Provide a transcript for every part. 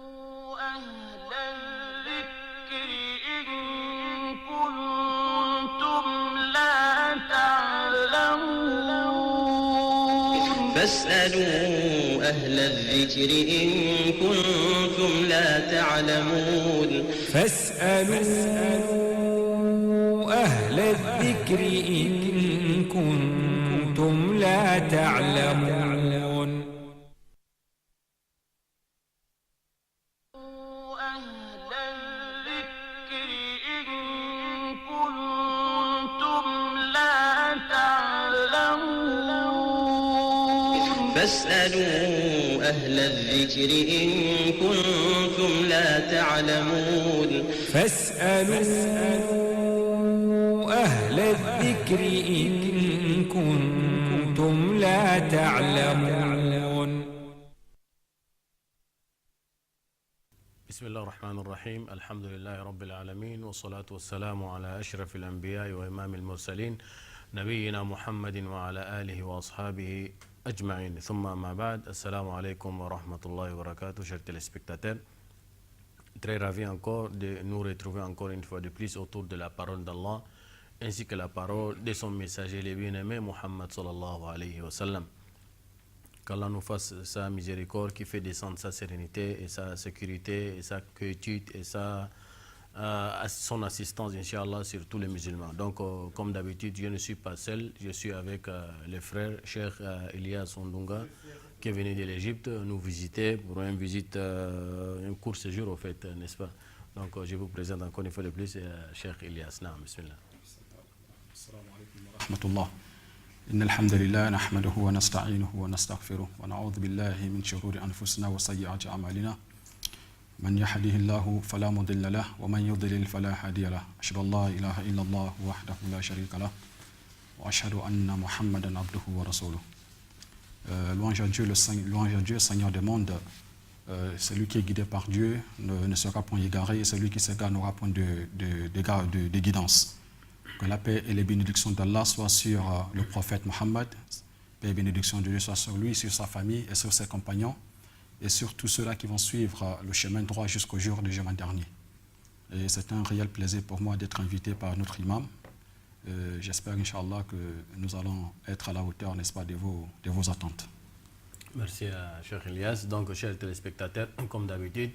فاسألوا أهل الذكر إن كنتم لا تعلمون. فاسألوا أهل الذكر إن كنتم لا تعلمون. فاسألوا أهل الذكر إن كنتم لا تعلمون. فاسألوا أهل الذكر إن كنتم لا تعلمون. بسم الله الرحمن الرحيم. الحمد لله رب العالمين، والصلاة والسلام على أشرف الأنبياء وإمام المرسلين نبينا محمد وعلى آله وأصحابه أجمعين. ثم ما بعد, assalamu alaikum wa rahmatullahi wa barakatuh, chers téléspectateurs. Très ravi encore de nous retrouver encore une fois de plus autour de la parole d'Allah ainsi que la parole de son messager, le bien-aimé Muhammad sallallahu alayhi wa sallam. Qu'Allah nous fasse sa miséricorde qui fait descendre sa sérénité et sa sécurité et sa quiétude et son assistance, Inch'Allah, sur tous les musulmans. Donc, comme d'habitude, je ne suis pas seul, je suis avec le frère Cheikh Ilyas Ondunga, qui est venu de l'Égypte nous visiter pour une visite, un court séjour, au fait, n'est-ce pas? Donc, je vous présente encore une fois de plus Cheikh Ilyas. Naam, bismillah. Assalamu alaikum wa rahmatullah. إن الحمد لله نحمده ونستعينه ونستغفره ونعوذ بالله من شرور أنفسنا وسيئات أعمالنا من يهده الله فلا مضل له ومن يضلل فلا هادي له أشهد أن لا إله إلا الله وحده لا شريك له وأشهد أن محمدا عبده ورسوله. Louange à Dieu, Seigneur des mondes. Celui qui est guidé par Dieu ne sera point égaré, et celui qui s'égare n'aura point de guidance. Que la paix et les bénédictions d'Allah soient sur le prophète Mohammed, paix et bénédiction de Dieu soient sur lui, sur sa famille et sur ses compagnons, et sur tous ceux-là qui vont suivre le chemin droit jusqu'au jour du jugement dernier. Et c'est un réel plaisir pour moi d'être invité par notre imam. J'espère, Inch'Allah, que nous allons être à la hauteur, n'est-ce pas, de vos attentes. Merci à Cheikh Ilyas. Donc, chers téléspectateurs, comme d'habitude,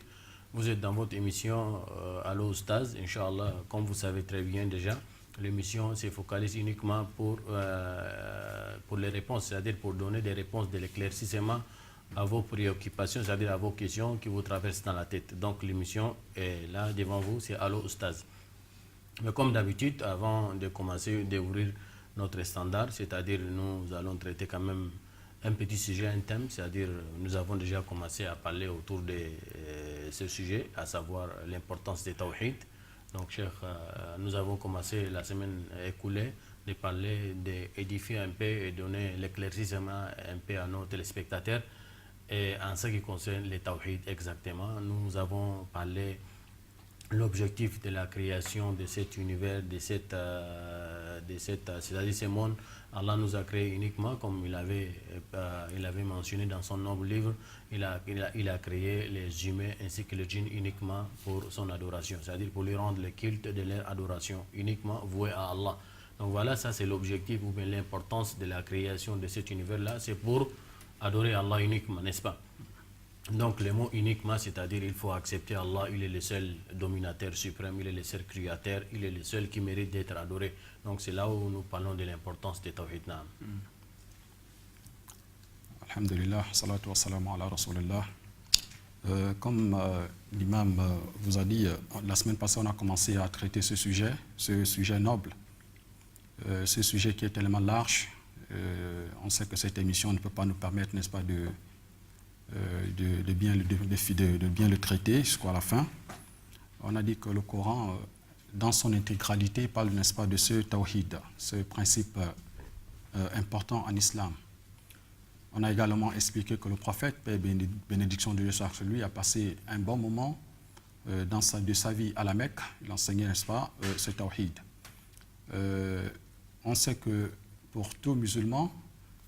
vous êtes dans votre émission Allo Oustaz, Inch'Allah, comme vous savez très bien déjà. L'émission se focalise uniquement pour les réponses, c'est-à-dire pour donner des réponses, de l'éclaircissement à vos préoccupations, c'est-à-dire à vos questions qui vous traversent dans la tête. Donc l'émission est là devant vous, c'est Allo Oustaz. Mais comme d'habitude, avant de commencer, d'ouvrir notre standard, c'est-à-dire nous allons traiter quand même un petit sujet, un thème, c'est-à-dire nous avons déjà commencé à parler autour de ce sujet, à savoir l'importance des tawhid. Donc, Cheikh, nous avons commencé la semaine écoulée de parler, d'édifier un peu et donner l'éclaircissement un peu à nos téléspectateurs. Et en ce qui concerne les tawhid exactement, nous avons parlé l'objectif de la création de cet univers, c'est-à-dire ce monde. Allah nous a créé uniquement, comme il avait mentionné dans son noble livre, il a créé les humains ainsi que les djinns uniquement pour son adoration, c'est-à-dire pour lui rendre le culte de leur adoration, uniquement voué à Allah. Donc voilà, ça c'est l'objectif ou bien l'importance de la création de cet univers-là, c'est pour adorer Allah uniquement, n'est-ce pas? Donc le mot uniquement, c'est-à-dire il faut accepter Allah, il est le seul dominateur suprême, il est le seul créateur, il est le seul qui mérite d'être adoré. Donc c'est là où nous parlons de l'importance de Tawhid. Alhamdulillah, salatu wa salam ala rasulillah. Comme l'imam vous a dit, la semaine passée on a commencé à traiter ce sujet noble, ce sujet qui est tellement large. On sait que cette émission ne peut pas nous permettre, n'est-ce pas, de bien le traiter jusqu'à la fin. On a dit que le Coran, dans son intégralité, parle, n'est-ce pas, de ce tawhid, ce principe important en islam. On a également expliqué que le prophète, paix et bénédiction de Dieu soit sur lui, a passé un bon moment de sa vie à la Mecque. Il enseignait, n'est-ce pas, ce tawhid. On sait que pour tout musulman,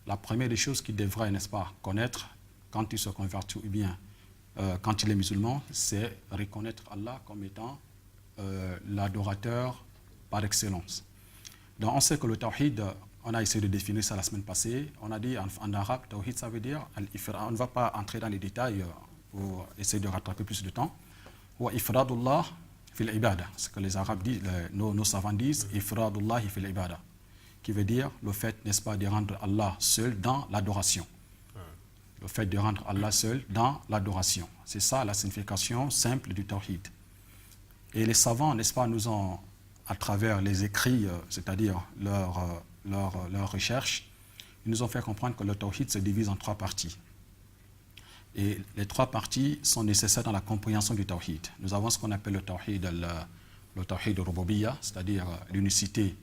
la première des choses qu'il devrait, n'est-ce pas, connaître quand il se convertit ou bien quand il est musulman, c'est reconnaître Allah comme étant l'adorateur par excellence. Donc on sait que le tawhid, on a essayé de définir ça la semaine passée. On a dit en arabe, tawhid, ça veut dire, on ne va pas entrer dans les détails pour essayer de rattraper plus de temps. Wa ifradullah fil ibada, ce que les Arabes disent, nos savants disent, ifradullah fil ibada, qui veut dire le fait, n'est-ce pas, de rendre Allah seul dans l'adoration. Le fait de rendre Allah seul dans l'adoration. C'est ça la signification simple du tawhid. Et les savants, n'est-ce pas, nous ont, à travers les écrits, c'est-à-dire leurs recherches, ils nous ont fait comprendre que le tawhid se divise en 3 parties. Et les 3 parties sont nécessaires dans la compréhension du tawhid. Nous avons ce qu'on appelle le tawhid rububiyya, c'est-à-dire l'unicité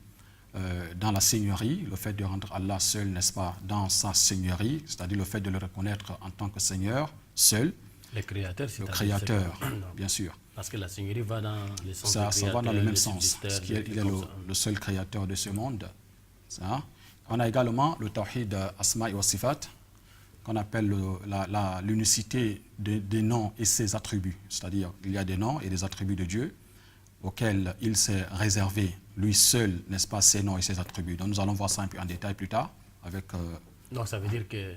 dans la seigneurie, le fait de rendre Allah seul, n'est-ce pas, dans sa seigneurie, c'est-à-dire le fait de le reconnaître en tant que Seigneur seul. Le créateur, bien sûr. Parce que la seigneurie va dans le sens ça va dans le même sens, parce qu'il est le seul créateur de ce monde. Ça. On a également le tawhid asma wa sifat, qu'on appelle l'unicité des noms et ses attributs. C'est-à-dire il y a des noms et des attributs de Dieu auxquels il s'est réservé, lui seul, n'est-ce pas, ses noms et ses attributs. Donc nous allons voir ça un peu en détail plus tard. Donc ça veut dire que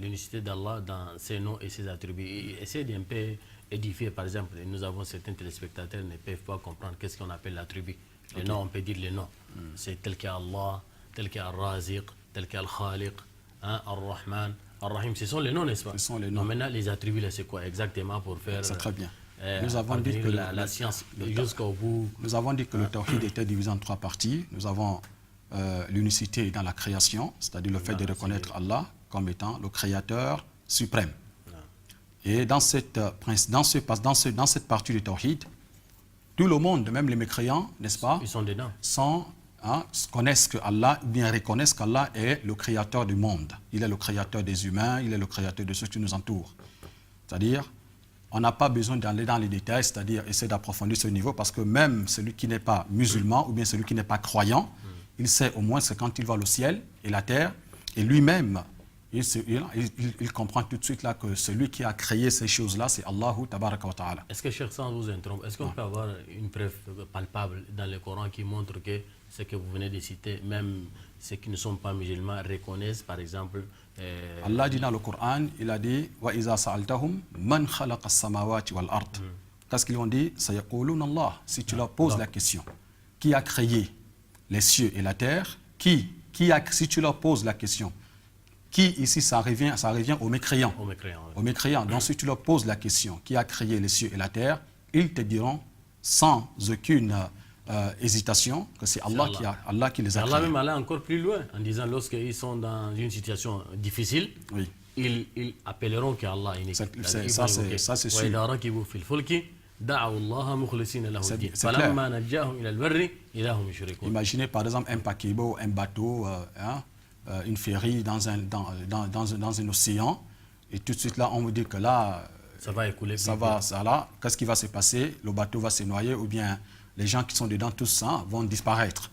l'unicité d'Allah dans ses noms et ses attributs, essayez d'un peu édifier, par exemple, nous avons certains téléspectateurs qui ne peuvent pas comprendre qu'est-ce qu'on appelle l'attribut. Les noms, on peut dire les noms. C'est tel qu'Allah, tel qu'Al-Raziq, tel qu'Al-Khaliq, Al-Rahman, Al-Rahim, ce sont les noms, n'est-ce pas? Ce sont les noms. Maintenant, les attributs, c'est quoi exactement pour faire... C'est très bien. Nous avons dit que la science jusqu'au bout. Nous avons dit que le tawhid était divisé en 3 parties. Nous avons l'unicité dans la création, c'est-à-dire le fait de reconnaître Allah comme étant le créateur suprême. Et dans cette partie du tawhid, tout le monde, même les mécréants, n'est-ce pas, ils sont dedans. Connaissent que Allah, bien reconnaissent qu'Allah est le créateur du monde. Il est le créateur des humains, il est le créateur de ceux qui nous entourent. C'est-à-dire, on n'a pas besoin d'aller dans les détails, c'est-à-dire essayer d'approfondir ce niveau, parce que même celui qui n'est pas musulman ou bien celui qui n'est pas croyant, il sait au moins que quand il voit le ciel et la terre, et lui-même, il comprend tout de suite là que celui qui a créé ces choses-là, c'est Allahu Tabaraka wa Ta'ala. Est-ce que, cher, sans vous interrompre, est-ce qu'on peut avoir une preuve palpable dans le Coran qui montre que ce que vous venez de citer, même ceux qui ne sont pas musulmans, reconnaissent, par exemple... Allah dit dans le Coran, il a dit « Wa iza sa'altahum man khalaqa as-samawati wal ard » Qu'est-ce qu'ils ont dit? « Sayaquluna Allah » Si tu leur poses la question, qui a créé les cieux et la terre? Si tu leur poses la question, qui ici, ça revient aux mécréants. Aux mécréants. Donc si tu leur poses la question, qui a créé les cieux et la terre, ils te diront sans aucune hésitation que c'est Allah qui les a créés. Allah même allait encore plus loin en disant lorsqu'ils sont dans une situation difficile, oui. ils appelleront qu'Allah est unique. Ça c'est sûr. Imaginez par exemple un paquebot, un bateau, une ferry dans un océan, et tout de suite là on vous dit que là ça va écouler. Qu'est-ce qui va se passer? Le bateau va se noyer, ou bien les gens qui sont dedans, tous ça, vont disparaître.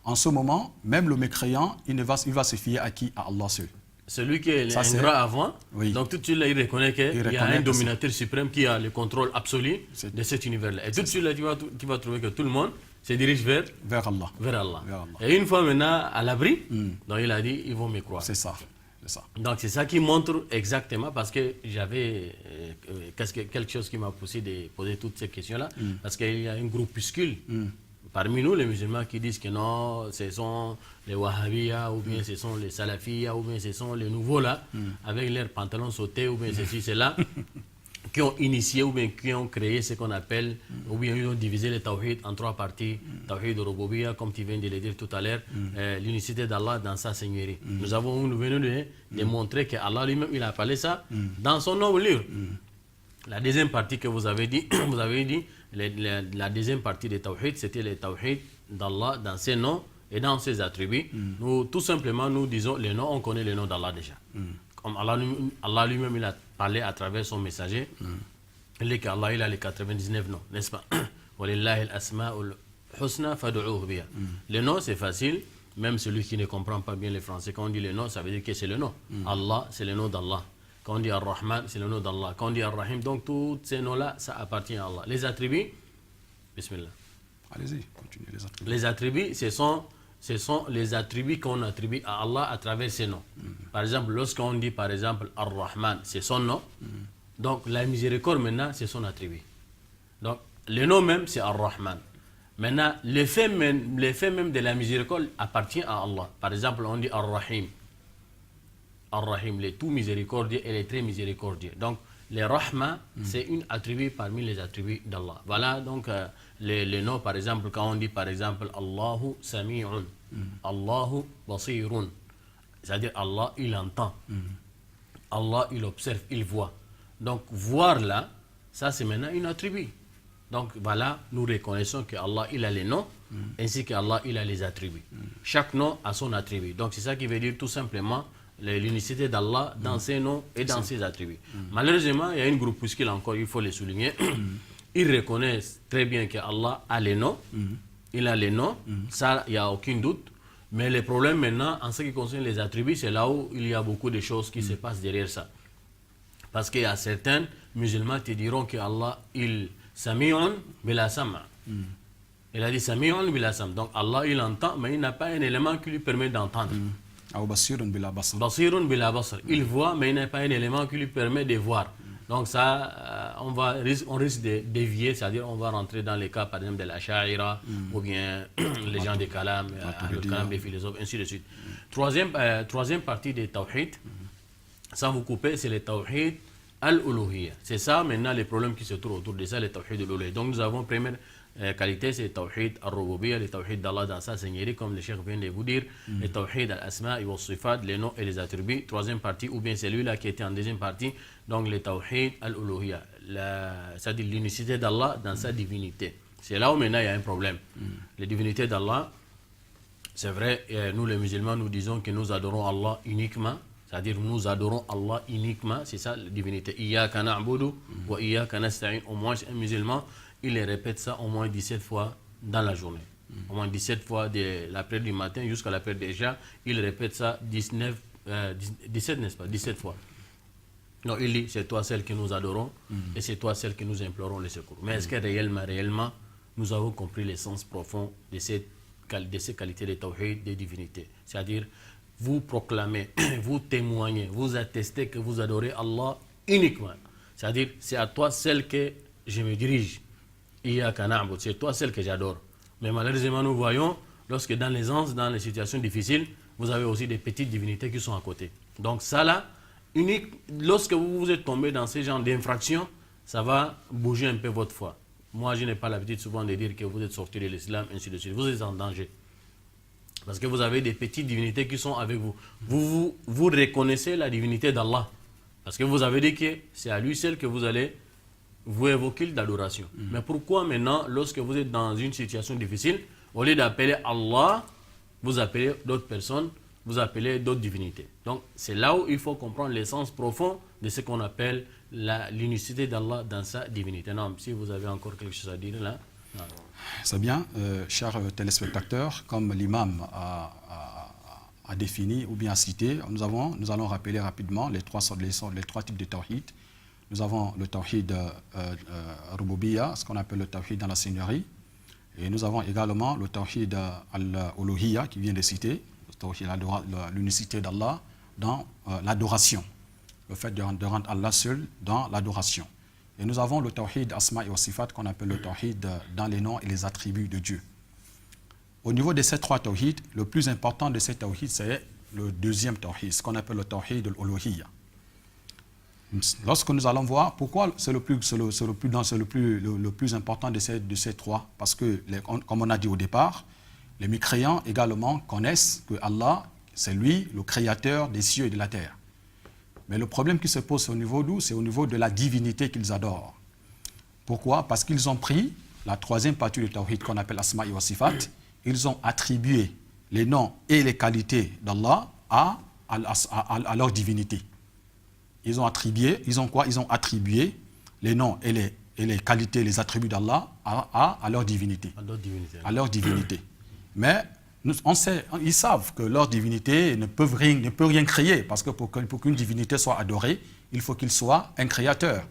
En ce moment, même le mécréant, il va se fier à qui? À Allah seul. Celui qui est ingrat avant, oui. Donc tout de suite là, il reconnaît qu'il y a un dominateur suprême qui a le contrôle absolu de cet univers-là. Et tout de suite là, tu vas trouver que tout le monde se dirige vers Allah. Et une fois maintenant à l'abri, donc il a dit, ils vont me croire. C'est ça. Donc c'est ça qui montre exactement, parce que j'avais quelque chose qui m'a poussé de poser toutes ces questions-là, parce qu'il y a un groupuscule parmi nous, les musulmans, qui disent que non, ce sont les wahhabiyas, ou bien ce sont les salafiyas, ou bien ce sont les nouveaux là, avec leurs pantalons sautés, ou bien ceci, cela, qui ont initié ou bien qui ont créé ce qu'on appelle, ou bien ils ont divisé le tawhid en 3 parties, tawhid rububiyya, comme tu viens de le dire tout à l'heure, l'unicité d'Allah dans sa seigneurie. Nous venons de montrer qu'Allah lui-même, il a parlé ça dans son noble livre. La deuxième partie que vous avez dit, la deuxième partie des tawhid, c'était le tawhid d'Allah dans ses noms et dans ses attributs. Nous, tout simplement, nous disons les noms, on connaît les noms d'Allah déjà. Comme Allah lui-même, il a parlé à travers son messager, il dit qu'Allah, il a les 99 noms, n'est-ce pas? Walillahi al-asma'ul husna fad'uhu biha. Les noms, c'est facile, même celui qui ne comprend pas bien le français, quand on dit les noms, ça veut dire que c'est le nom. Allah, c'est le nom d'Allah. Quand on dit Ar-Rahman, c'est le nom d'Allah. Quand on dit Ar-Rahim, donc tous ces noms-là, ça appartient à Allah. Les attributs, Bismillah. Allez-y, continuez les attributs. Les attributs, ce sont les attributs qu'on attribue à Allah à travers ses noms. Par exemple, lorsqu'on dit par exemple Ar-Rahman, c'est son nom. Donc la miséricorde maintenant, c'est son attribut. Donc le nom même, c'est Ar-Rahman. Maintenant, l'effet même de la miséricorde appartient à Allah. Par exemple, on dit Ar-Rahim. Ar-Rahim, les tout miséricordieux et les très miséricordieux. Donc, les Rahma, c'est une attribut parmi les attributs d'Allah. Voilà donc les noms, par exemple, quand on dit par exemple Allahu Sami'un, Allahu Basirun, c'est-à-dire Allah, il entend. Allah, il observe, il voit. Donc, voir là, ça c'est maintenant une attribut. Donc, voilà, nous reconnaissons que Allah, il a les noms, ainsi qu'Allah, il a les attributs. Chaque nom a son attribut. Donc, c'est ça qui veut dire tout simplement l'unicité d'Allah dans ses noms et dans ses attributs. Malheureusement, il y a une groupuscule encore, il faut le souligner. Ils reconnaissent très bien qu'Allah a les noms. Il a les noms, ça, il n'y a aucun doute. Mais le problème maintenant, en ce qui concerne les attributs, c'est là où il y a beaucoup de choses qui se passent derrière ça. Parce qu'il y a certains musulmans qui diront qu'Allah, il Sami'un bila sama'. Il a dit Sami'un bila sama'. Donc Allah, il entend, mais il n'a pas un élément qui lui permet d'entendre. Basirun bila basar. Basirun bila basar. Il voit, mais il n'a pas un élément qui lui permet de voir. Donc ça, on risque de dévier, c'est-à-dire on va rentrer dans les cas, par exemple, de l'Asha'ira, ou bien les gens des Kalam, le Kalam des philosophes, ainsi de suite. Troisième partie des Tawhid, sans vous couper, c'est le Tawhid al-Uluhiyya. C'est ça maintenant les problèmes qui se trouvent autour de ça, le Tawhid al-Uluhiyya. Donc nous avons première qualité, c'est le Tawhid al-Rububiyya, le Tawhid d'Allah dans sa seigneurie, comme le Cheikh vient de vous dire, le Tawhid al-Asma' wa Sifat, les noms et les attributs. Troisième partie, ou bien celui-là qui était en deuxième partie, donc le Tawhid al-Uluhiyya, c'est-à-dire l'unicité d'Allah dans sa divinité. C'est là où maintenant il y a un problème. La divinité d'Allah, c'est vrai, nous les musulmans, nous disons que nous adorons Allah uniquement. C'est-à-dire nous adorons Allah uniquement, c'est ça la divinité. Iyyaka na'budu wa iyyaka nasta'in. Au moins un musulman, il répète ça au moins 17 fois dans la journée. Au moins 17 fois de la prière du matin jusqu'à la prière déjà, il répète ça 17, n'est-ce pas? 17 fois. Donc il dit, c'est toi celle que nous adorons et c'est toi celle que nous implorons le secours. Mais est-ce que réellement, nous avons compris l'essence profonde de ces qualités de tawhid, de divinité? C'est-à-dire, vous proclamez, vous témoignez, vous attestez que vous adorez Allah uniquement. C'est-à-dire, c'est à toi celle que je me dirige. Iyyaka na'budu, c'est toi celle que j'adore. Mais malheureusement, nous voyons, lorsque dans les anses, dans les situations difficiles, vous avez aussi des petites divinités qui sont à côté. Donc ça là, lorsque vous vous êtes tombé dans ce genre d'infraction, ça va bouger un peu votre foi. Moi, je n'ai pas l'habitude souvent de dire que vous êtes sorti de l'islam, ainsi de suite. Vous êtes en danger. Parce que vous avez des petites divinités qui sont avec vous. Vous reconnaissez la divinité d'Allah. Parce que vous avez dit que c'est à lui seul que vous allez vous évoquer d'adoration. Mais pourquoi maintenant, lorsque vous êtes dans une situation difficile, au lieu d'appeler Allah, vous appelez d'autres personnes, vous appelez d'autres divinités? Donc c'est là où il faut comprendre l'essence profonde de ce qu'on appelle l'unicité d'Allah dans sa divinité. Non, si vous avez encore quelque chose à dire là. Non. C'est bien, chers téléspectateurs, comme l'imam a défini ou bien a cité, nous allons rappeler rapidement les trois types de tawhid. Nous avons le tawhid rububiyya, ce qu'on appelle le tawhid dans la seigneurie, et nous avons également le tawhid al-uluhiyya qui vient de citer, l'unicité d'Allah dans l'adoration, le fait de rendre Allah seul dans l'adoration. Et nous avons le tawhid asma et sifat qu'on appelle le tawhid dans les noms et les attributs de Dieu. Au niveau de ces trois tawhid, le plus important de ces tawhid, c'est le deuxième tawhid, ce qu'on appelle le tawhid al-uluhiyya. Lorsque nous allons voir pourquoi c'est le plus important de ces trois, parce que, comme on a dit au départ, les mécréants également connaissent que Allah, c'est lui le créateur des cieux et de la terre. Mais le problème qui se pose au niveau d'où? C'est au niveau de la divinité qu'ils adorent. Pourquoi? Parce qu'ils ont pris la troisième partie du tawhid qu'on appelle asma wa sifat, ils ont attribué les noms et les qualités d'Allah à leur divinité. Ils ont attribué les noms et les qualités, les attributs d'Allah à leur divinité. À leur divinité. Mais ils savent que leur divinité ne peut rien créer, parce que pour qu'une divinité soit adorée, il faut qu'il soit un créateur.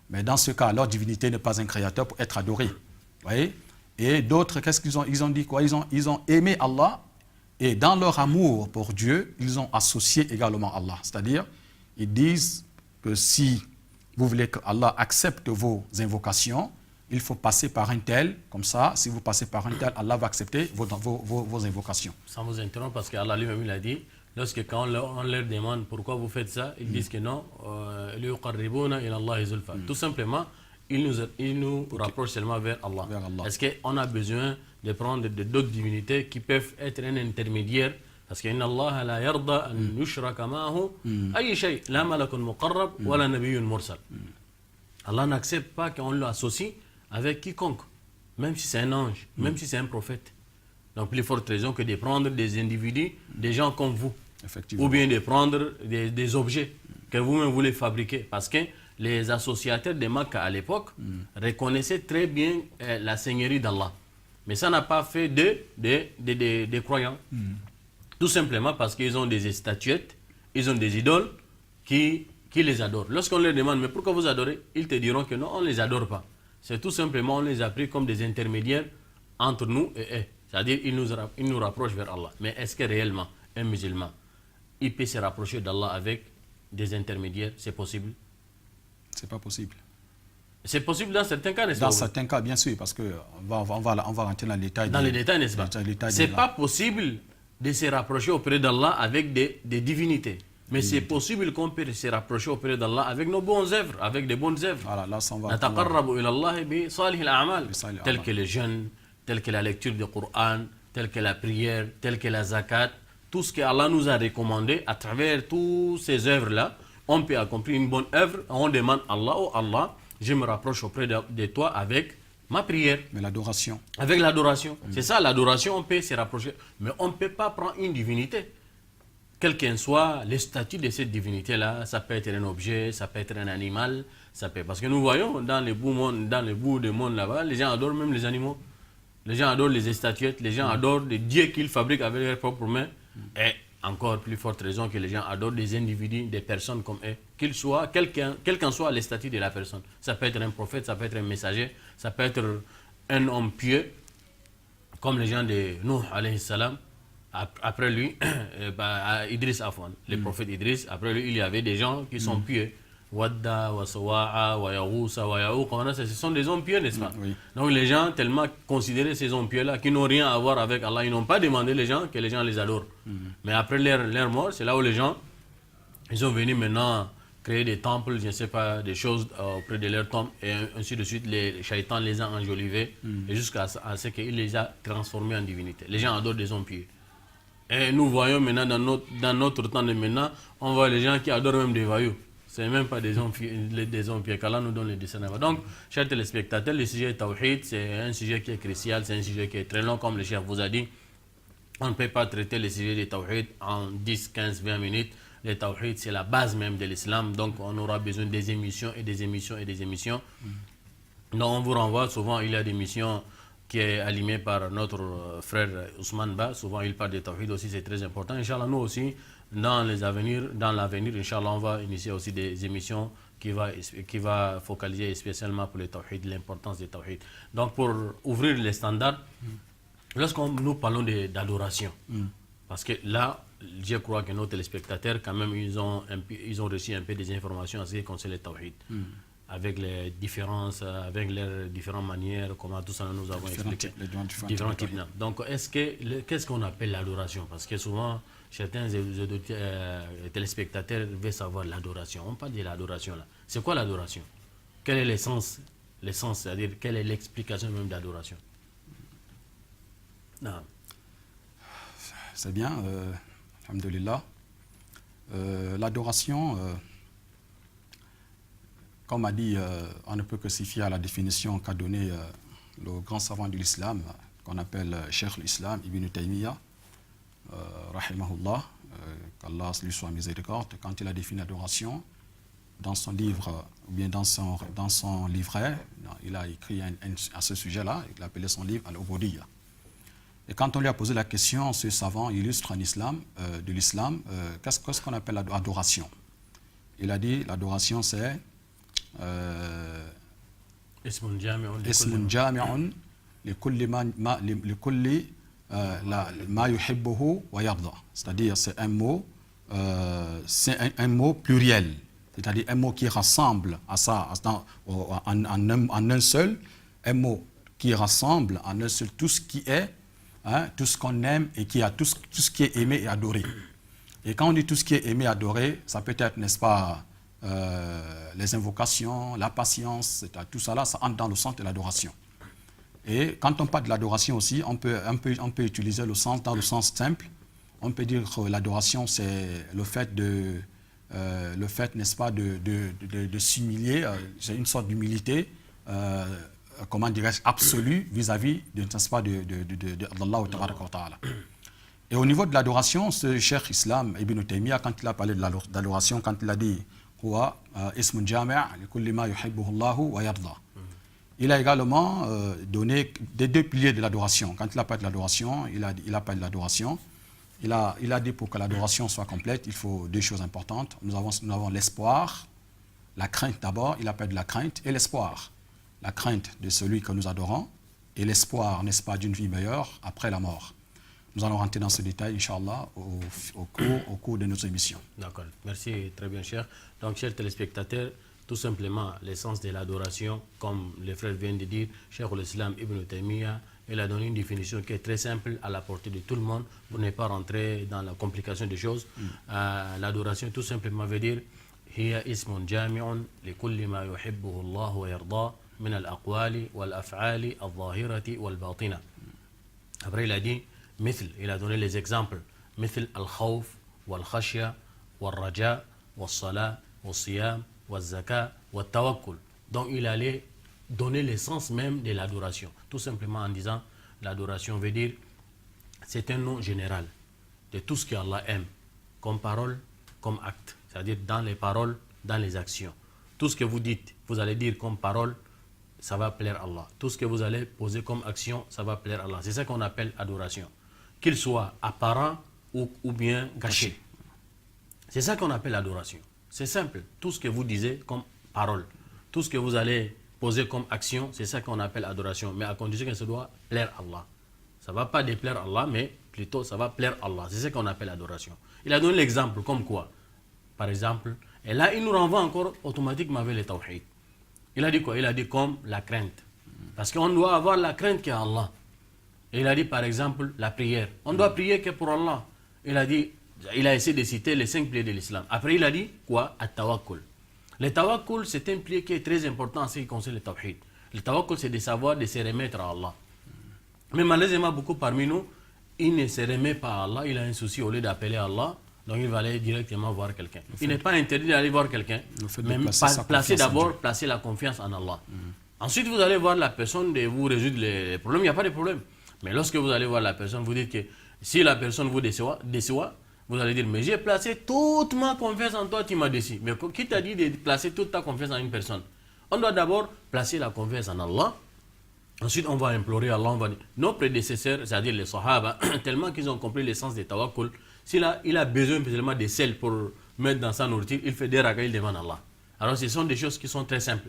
Mais dans ce cas, leur divinité n'est pas un créateur pour être adoré. Vous voyez? Et d'autres, qu'est-ce qu'ils ont? Ils ont dit quoi? Ils ont aimé Allah, et dans leur amour pour Dieu, ils ont associé également Allah. C'est-à-dire, ils disent que si vous voulez que Allah accepte vos invocations, il faut passer par un tel, comme ça, si vous passez par un tel, Allah va accepter vos invocations. Sans vous interrompre, parce qu'Allah lui-même il a dit, lorsque quand on leur demande pourquoi vous faites ça, ils disent que non, tout simplement, ils nous rapprochent seulement vers Allah. Est-ce qu'on a besoin de prendre d'autres divinités qui peuvent être un intermédiaire? Parce qu'Inna Allah la yarda an yushraka ma'ahu ay shay, la malakun muqarrab wa la nabiyyun mursal. Allah n'accepte pas qu'on l'associe avec quiconque, même si c'est un ange, même si c'est un prophète. Donc, plus forte raison que de prendre des individus, des gens comme vous, ou bien de prendre des objets que vous-même voulez fabriquer. Parce que les associateurs de Makka à l'époque reconnaissaient très bien la seigneurie d'Allah. Mais ça n'a pas fait des croyants. Tout simplement parce qu'ils ont des statuettes, ils ont des idoles qui les adorent. Lorsqu'on leur demande, mais pourquoi vous adorez? Ils te diront que non, on ne les adore pas. C'est tout simplement, on les a pris comme des intermédiaires entre nous et eux. C'est-à-dire, ils nous rapprochent vers Allah. Mais est-ce que réellement, un musulman, il peut se rapprocher d'Allah avec des intermédiaires? C'est possible? C'est pas possible. C'est possible dans certains cas, n'est-ce pas? Dans certains cas, bien sûr, parce qu'on va rentrer dans les détails. Dans les détails, n'est-ce pas? C'est pas possible de se rapprocher auprès d'Allah avec des divinités. Mais c'est possible qu'on peut se rapprocher auprès d'Allah avec nos bonnes œuvres, avec des bonnes œuvres. Voilà, là, ça va. Telles que le jeûne, telles que la lecture du Coran, telles que la prière, telles que la zakat. Tout ce que Allah nous a recommandé à travers toutes ces œuvres-là, on peut accomplir une bonne œuvre. On demande à Allah, oh Allah, je me rapproche auprès de toi avec ma prière. Mais l'adoration. Avec l'adoration. C'est ça, l'adoration, on peut se rapprocher. Mais on ne peut pas prendre une divinité. Quel qu'en soit le statut de cette divinité-là, ça peut être un objet, ça peut être un animal, ça peut... Parce que nous voyons dans le bout du monde là-bas, les gens adorent même les animaux. Les gens adorent les statuettes, les gens adorent les dieux qu'ils fabriquent avec leurs propres mains. Et encore plus forte raison que les gens adorent des individus, des personnes comme eux, qu'ils soient, quel qu'en soit le statut de la personne. Ça peut être un prophète, ça peut être un messager, ça peut être un homme pieux, comme les gens de Nuh alayhi salam. Après lui, Idriss Afwan, le prophète Idriss, après lui, il y avait des gens qui sont pieux. Wadda, wa Sawa'a, wa Yaghousa, wa Ya'ouq, ce sont des hommes pieux, n'est-ce pas? Oui. Donc les gens tellement considérés ces hommes pieux-là, qui n'ont rien à voir avec Allah, ils n'ont pas demandé les gens que les gens les adorent. Mais après leur mort, c'est là où les gens, ils sont venus maintenant créer des temples, je ne sais pas, des choses auprès de leur tombe, et ainsi de suite, les shaitans les ont enjolivés, et jusqu'à ce qu'il les a transformés en divinités. Les gens adorent des hommes pieux. Et nous voyons maintenant, dans notre temps de maintenant, on voit les gens qui adorent même des voyous. Ce n'est même pas des hommes pieux qu'Allah nous donne les dessins. Donc, chers téléspectateurs, le sujet Tawhid, c'est un sujet qui est crucial, c'est un sujet qui est très long, comme le chef vous a dit. On ne peut pas traiter le sujet de Tawhid en 10, 15, 20 minutes. Le Tawhid, c'est la base même de l'islam, donc on aura besoin des émissions et des émissions et des émissions. Donc, on vous renvoie, souvent il y a des émissions qui est animé par notre frère Ousmane Ba. Souvent, il parle de Tawhid aussi, c'est très important. Inch'Allah, nous aussi, dans l'avenir, Inch'Allah, on va initier aussi des émissions qui va focaliser spécialement pour le Tawhid, l'importance du Tawhid. Donc, pour ouvrir les standards, lorsqu'on nous parlons d'adoration, parce que là, je crois que nos téléspectateurs, quand même, ils ont reçu un peu des informations à ce qui concerne le Tawhid. Avec les différences, avec les différentes manières, comment tout ça nous avons expliqué. Différents types. Donc, qu'est-ce qu'on appelle l'adoration? Parce que souvent, certains téléspectateurs veulent savoir l'adoration. On parle de l'adoration là. C'est quoi l'adoration? Quel est l'essence, c'est-à-dire quelle est l'explication même d'adoration? C'est bien, alhamdulillah. L'adoration... Comme a dit, on ne peut que s'y fier à la définition qu'a donnée le grand savant de l'islam, qu'on appelle Cheikh l'Islam, Ibn Taymiyyah, rahimahullah, qu'Allah lui soit miséricorde, quand il a défini l'adoration, dans son livre, ou bien dans son livret, il a écrit à ce sujet-là, il a appelé son livre Al-Ubudiyya. Et quand on lui a posé la question, ce savant illustre en islam, de l'islam, qu'est-ce qu'on appelle l'adoration? il a dit l'adoration c'est اسم جامع اسم جامع لكل ما يحبه ويرضى. C'est-à-dire c'est un mot pluriel, c'est-à-dire un mot qui rassemble à ça en un seul, un mot qui rassemble en un seul tout ce qui est, tout ce qu'on aime et qui a tout ce qui est aimé et adoré. Et quand on dit tout ce qui est aimé et adoré, ça peut être, n'est-ce pas, les invocations, la patience, tout ça là, ça entre dans le sens de l'adoration. Et quand on parle de l'adoration aussi, on peut utiliser le sens dans le sens simple. On peut dire que l'adoration, c'est le fait, n'est-ce pas, de s'humilier, c'est une sorte d'humilité, comment dirais-je, absolue vis-à-vis de, n'est-ce pas, d'Allah Ta'ala. Et au niveau de l'adoration, ce cheikh Islam Ibn Taymiyyah, quand il a parlé de l'adoration, quand il a dit ismun jami' li kulli ma yuhibbuhu Allahu wa yarda. Il a également donné des deux piliers de l'adoration. Quand il a parlé de l'adoration, il a parlé de l'adoration. Il a dit pour que l'adoration soit complète, il faut deux choses importantes. Nous avons l'espoir, la crainte d'abord, il a parlé de la crainte et l'espoir. La crainte de celui que nous adorons et l'espoir, n'est-ce pas, d'une vie meilleure après la mort. Nous allons rentrer dans ce détail, Inch'Allah, au cours de nos émissions. D'accord, merci, très bien, cher. Donc, chers téléspectateurs, tout simplement, l'essence de l'adoration, comme les frères viennent de dire, Cheikh l'Islam Ibn Taymiyyah, il a donné une définition qui est très simple, à la portée de tout le monde, pour ne pas rentrer dans la complication des choses. L'adoration, tout simplement, veut dire هي اسم جامع لكل ما يحبه الله ويرضاه من الأقوال والأفعال الظاهرة والباطنة. Après, il a dit il a donné les exemples مثل الخوف والخشية والرجاء والصلاة والصيام والزكاة والتوكل. Donc il allait donner l'essence même de l'adoration, tout simplement en disant l'adoration veut dire c'est un nom général de tout ce qu'Allah aime comme parole, comme acte, c'est-à-dire dans les paroles, dans les actions. Tout ce que vous dites, vous allez dire comme parole, ça va plaire à Allah. Tout ce que vous allez poser comme action, ça va plaire à Allah. C'est ça qu'on appelle adoration. Qu'il soit apparent ou bien caché. C'est ça qu'on appelle adoration. C'est simple. Tout ce que vous disiez comme parole, tout ce que vous allez poser comme action, c'est ça qu'on appelle adoration. Mais à condition que ça doit plaire à Allah. Ça ne va pas déplaire à Allah, mais plutôt ça va plaire à Allah. C'est ça qu'on appelle adoration. Il a donné l'exemple comme quoi. Par exemple, et là il nous renvoie encore automatiquement vers le tawhid. Il a dit quoi? Il a dit comme la crainte. Parce qu'on doit avoir la crainte qui est Allah. Et il a dit par exemple la prière. On doit prier que pour Allah. Il a essayé de citer les 5 piliers de l'islam. Après il a dit quoi? At-tawakkul. Le tawakkul c'est un pilier qui est très important en ce qui concerne le tawhid. Le tawakkul c'est de savoir de se remettre à Allah. Mais malheureusement beaucoup parmi nous, il ne se remet pas à Allah. Il a un souci au lieu d'appeler Allah. Donc il va aller directement voir quelqu'un. Il n'est pas interdit d'aller voir quelqu'un. Mais placer la confiance en Allah. Ensuite vous allez voir la personne de vous résoudre les problèmes. Il n'y a pas de problème. Mais lorsque vous allez voir la personne, vous dites que si la personne vous déçoit, vous allez dire, mais j'ai placé toute ma confiance en toi, tu m'as déçu. Mais qui t'a dit de placer toute ta confiance en une personne? On doit d'abord placer la confiance en Allah. Ensuite, on va implorer Allah. Nos prédécesseurs, c'est-à-dire les Sahaba, tellement qu'ils ont compris l'essence des tawakkul, s'il a besoin seulement de sel pour mettre dans sa nourriture, il fait des ragas, il demande à Allah. Alors ce sont des choses qui sont très simples.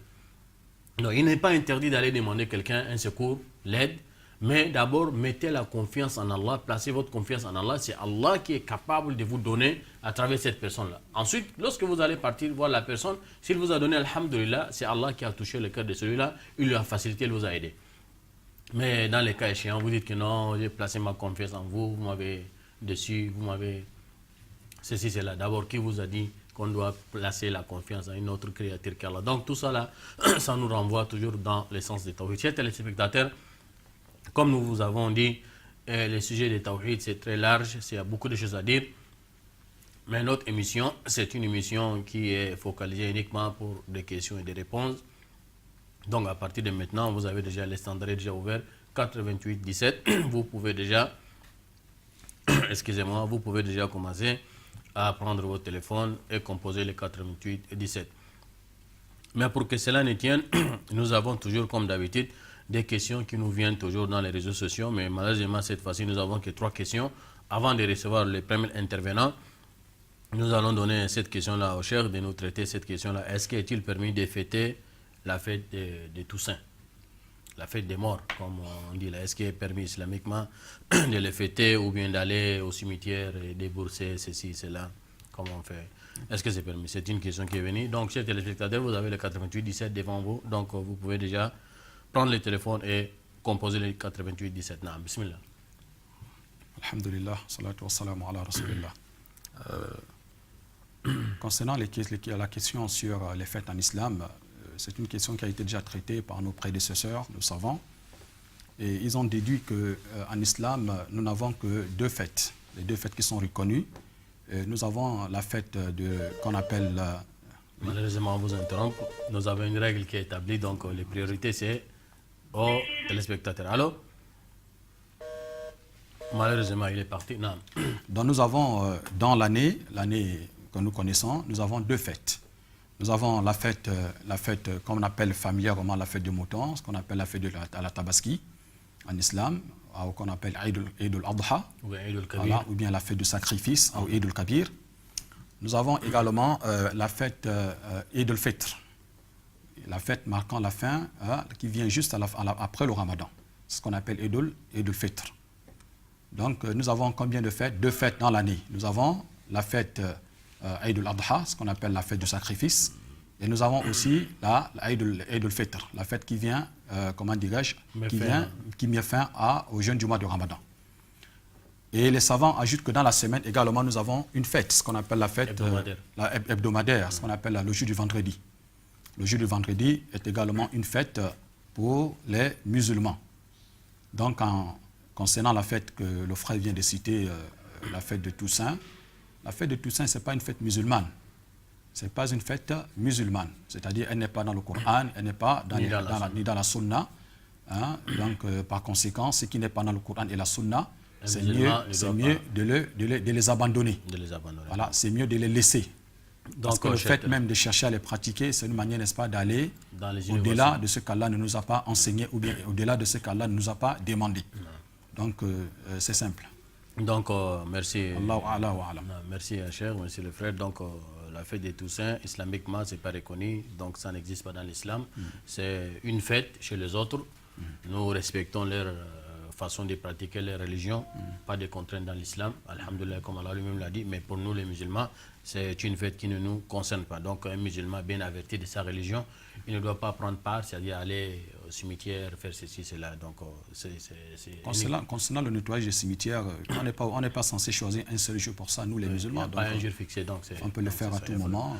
Donc, il n'est pas interdit d'aller demander à quelqu'un un secours, l'aide, mais d'abord mettez la confiance en Allah, placez votre confiance en Allah, c'est Allah qui est capable de vous donner à travers cette personne-là. Ensuite, lorsque vous allez partir voir la personne, s'il vous a donné alhamdulillah, c'est Allah qui a touché le cœur de celui-là, il lui a facilité, il vous a aidé. Mais dans les cas échéants, vous dites que non, j'ai placé ma confiance en vous, vous m'avez déçu, vous m'avez... Ceci, c'est là. D'abord, qui vous a dit qu'on doit placer la confiance en une autre créature qu'Allah? Donc tout ça là, ça nous renvoie toujours dans l'essence des tawhid. Chers téléspectateurs, comme nous vous avons dit, le sujet des tawhid c'est très large, il y a beaucoup de choses à dire. Mais notre émission, c'est une émission qui est focalisée uniquement pour des questions et des réponses. Donc à partir de maintenant, vous avez déjà les standards déjà ouverts, 88 17. Vous pouvez déjà, excusez-moi, vous pouvez déjà commencer à prendre votre téléphone et composer les 88 et 17. Mais pour que cela ne tienne, nous avons toujours comme d'habitude des questions qui nous viennent toujours dans les réseaux sociaux, mais malheureusement cette fois-ci nous avons que 3 questions avant de recevoir les premiers intervenants. Nous allons donner cette question-là au cheikh de nous traiter cette question-là. Est-ce qu'il est permis de fêter la fête de Toussaint, la fête des morts, comme on dit là? Est-ce qu'il est permis islamiquement de le fêter ou bien d'aller au cimetière et débourser ceci, cela, comme on fait? Est-ce que c'est permis? C'est une question qui est venue. Donc, chers téléspectateurs, vous avez le 88 17 devant vous. Donc, vous pouvez déjà prendre le téléphone et composer le 88 17. Naam, bismillah. Alhamdulillah, salatu wassalamu ala rasulillah. Concernant la question sur les fêtes en islam, c'est une question qui a été déjà traitée par nos prédécesseurs, nos savants. Et ils ont déduit qu'en islam, nous n'avons que deux fêtes, les deux fêtes qui sont reconnues. Nous avons la fête qu'on appelle... Malheureusement, on vous interrompt. Nous avons une règle qui est établie, donc les priorités, c'est aux téléspectateurs. Allô? Malheureusement, il est parti. Non. Donc nous avons, dans l'année que nous connaissons, nous avons deux fêtes. Nous avons la fête comme on appelle familièrement la fête du mouton, ce qu'on appelle la fête de la Tabaski en islam, ou qu'on appelle Eid al-Adha, ou bien la fête du sacrifice, ou Eid al-Kabir. Nous avons également la fête Eid al-Fitr, la fête marquant la fin, qui vient juste après le Ramadan, ce qu'on appelle Eid al-Fitr. Donc nous avons combien de fêtes? Deux fêtes dans l'année. Nous avons la fête Eid al-Adha, ce qu'on appelle la fête du sacrifice, et nous avons aussi la Eid al-Fitr, la fête qui vient, comment dirais-je, qui met fin au jeûne du mois de Ramadan. Et les savants ajoutent que dans la semaine également nous avons une fête, ce qu'on appelle la fête hebdomadaire, ce qu'on appelle le jour du vendredi. Le jour du vendredi est également une fête pour les musulmans. Donc concernant la fête que le frère vient de citer, la fête de Toussaint, la fête de Toussaint, ce n'est pas une fête musulmane. Ce n'est pas une fête musulmane. C'est-à-dire, elle n'est pas dans le Coran, elle n'est pas ni dans la Sunna. Hein. Donc, par conséquent, ce qui n'est pas dans le Coran et la Sunna, c'est mieux de les abandonner. Voilà, c'est mieux de les laisser. Parce que le fait même de chercher à les pratiquer, c'est une manière, n'est-ce pas, d'aller au-delà de ce qu'Allah ne nous a pas enseigné ou bien au-delà de ce qu'Allah ne nous a pas demandé. Donc, c'est simple. Donc, merci. Merci, cher, merci le frère. Donc, la fête des Toussaint, islamiquement, ce n'est pas reconnu. Donc, ça n'existe pas dans l'islam. C'est une fête chez les autres. Nous respectons leur façon de pratiquer leur religion. Pas de contraintes dans l'islam. Alhamdulillah, comme Allah lui-même l'a dit. Mais pour nous, les musulmans, c'est une fête qui ne nous concerne pas. Donc, un musulman bien averti de sa religion, il ne doit pas prendre part, c'est-à-dire aller au cimetière, faire ceci, cela. Donc, concernant le nettoyage des cimetières, on n'est pas censé choisir un seul jour pour ça, nous les musulmans. Pas un jour fixé, donc on peut le faire à tout moment.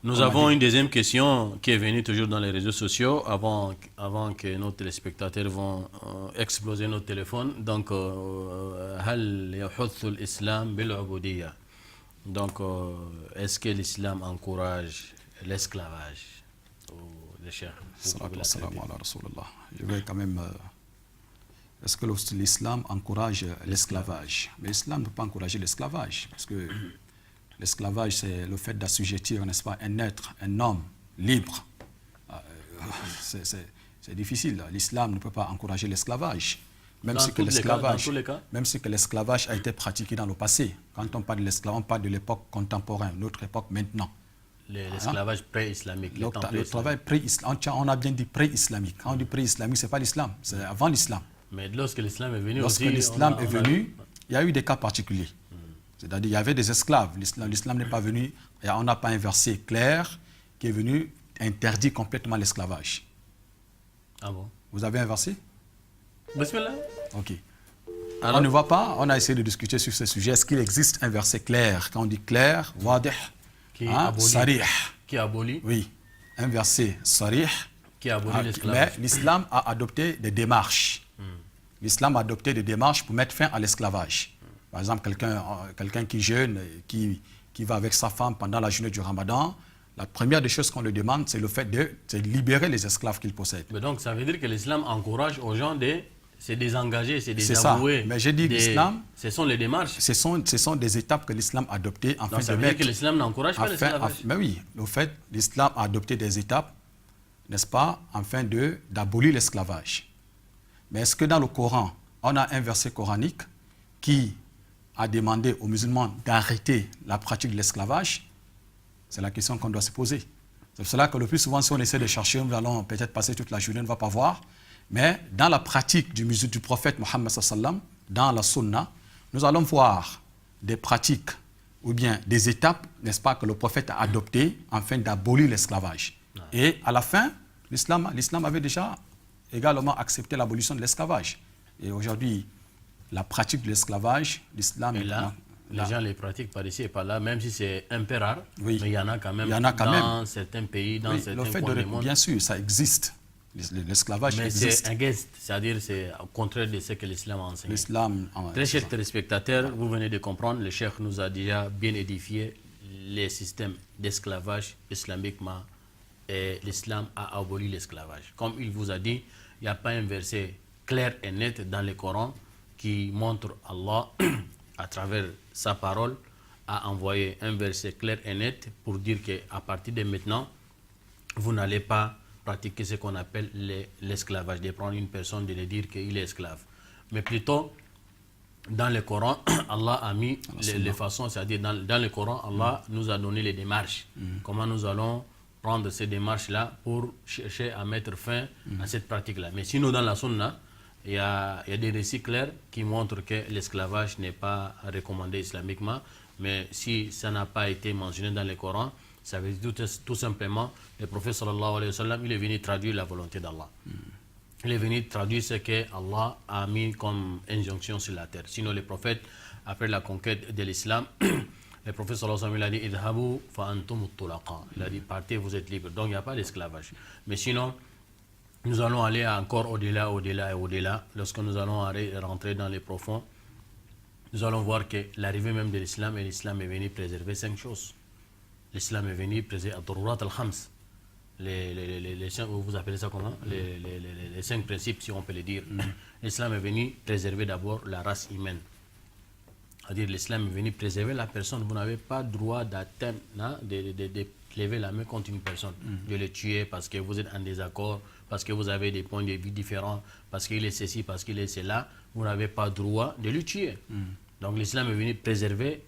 Nous avons une deuxième question qui est venue toujours dans les réseaux sociaux avant que nos téléspectateurs vont exploser nos téléphones. Donc, هل يحث الإسلام بالعبودية? Donc, est-ce que l'islam encourage l'esclavage? Je vais quand même... Est-ce que l'islam encourage l'esclavage? Mais l'islam ne peut pas encourager l'esclavage, parce que l'esclavage, c'est le fait d'assujettir, n'est-ce pas, un être, un homme libre. C'est difficile. L'islam ne peut pas encourager l'esclavage. Même si que l'esclavage a été pratiqué dans le passé. Quand on parle de l'esclavage, on parle de l'époque contemporaine, notre époque maintenant. L'esclavage pré-islamique. Le travail pré-islamique, on a bien dit pré-islamique. Quand on dit pré-islamique, ce n'est pas l'islam, c'est avant l'islam. Mais lorsque l'islam est venu il y a eu des cas particuliers. C'est-à-dire il y avait des esclaves. L'islam n'est pas venu, et on n'a pas un verset clair qui est venu interdire complètement l'esclavage. Ah bon? Vous avez un verset? Bismillah. Ok. Alors, on ne voit pas, on a essayé de discuter sur ce sujet. Est-ce qu'il existe un verset clair? Quand on dit clair, wadih, sarih. Qui abolit? Oui, un verset sarih. Qui abolit l'esclavage. Mais l'islam a adopté des démarches. L'islam a adopté des démarches pour mettre fin à l'esclavage. Par exemple, quelqu'un qui jeûne, qui va avec sa femme pendant la journée du Ramadan, la première des choses qu'on lui demande, c'est le fait de libérer les esclaves qu'il possède. Mais donc, ça veut dire que l'islam encourage aux gens de se désengager, se désavouer. Mais j'ai dit l'islam... Ce sont les démarches. Ce sont des étapes que l'islam a adoptées afin de mettre... Ça veut dire que l'islam n'encourage pas l'esclavage. Mais oui, le fait, l'islam a adopté des étapes, n'est-ce pas, afin d'abolir l'esclavage. Mais est-ce que dans le Coran, on a un verset coranique qui a demandé aux musulmans d'arrêter la pratique de l'esclavage? C'est la question qu'on doit se poser. C'est pour cela que le plus souvent, si on essaie de chercher, nous allons peut-être passer toute la journée, on ne va pas voir. Mais dans la pratique du prophète Mohammed sallam, dans la sunna, nous allons voir des pratiques ou bien des étapes, n'est-ce pas, que le prophète a adoptées afin d'abolir l'esclavage. Et à la fin, l'islam avait déjà également accepté l'abolition de l'esclavage. Et aujourd'hui, la pratique de l'esclavage, l'islam... Les gens les pratiquent par ici et par là, même si c'est un peu rare, oui. Mais il y en a quand même dans certains pays, dans certains coins du monde. Bien sûr, ça existe. L'esclavage existe. Mais c'est un geste, c'est-à-dire c'est au contraire de ce que l'islam a enseigné. Très chers téléspectateurs, vous venez de comprendre, le cheikh nous a déjà bien édifié les systèmes d'esclavage islamiquement et l'islam a aboli l'esclavage. Comme il vous a dit, il n'y a pas un verset clair et net dans le Coran qui montre Allah à travers sa parole a envoyé un verset clair et net pour dire qu'à partir de maintenant, vous n'allez pas pratiquer ce qu'on appelle l'esclavage, de prendre une personne, de lui dire qu'il est esclave. Mais plutôt, dans le Coran, Allah a mis les façons, c'est-à-dire dans le Coran, Allah nous a donné les démarches. Comment nous allons prendre ces démarches-là pour chercher à mettre fin à cette pratique-là. Mais sinon, dans la Sunna, il y a des récits clairs qui montrent que l'esclavage n'est pas recommandé islamiquement, mais si ça n'a pas été mentionné dans le Coran, ça veut dire tout simplement, le prophète sallallahu alayhi wa sallam, il est venu traduire la volonté d'Allah. Il est venu traduire ce que Allah a mis comme injonction sur la terre. Sinon, le prophète, après la conquête de l'islam, le prophète sallallahu alayhi wa sallam, il a dit « Idhabu fa antum tulaqa » Il a dit « Partez, vous êtes libres ». Donc, il n'y a pas d'esclavage. Mais sinon, nous allons aller encore au-delà, au-delà et au-delà. Lorsque nous allons rentrer dans les profonds, nous allons voir que l'arrivée même de l'islam, et l'islam est venu préserver 5 choses. L'islam est venu préserver ad-darurat al-khams. Vous appelez ça comment? Les 5 principes, si on peut le dire. L'islam est venu préserver d'abord la race humaine. C'est-à-dire l'islam est venu préserver la personne. Vous n'avez pas droit d'atteindre, de lever la main contre une personne, de le tuer parce que vous êtes en désaccord, parce que vous avez des points de vue différents, parce qu'il est ceci, parce qu'il est cela. Vous n'avez pas droit de le tuer. Donc l'islam est venu préserver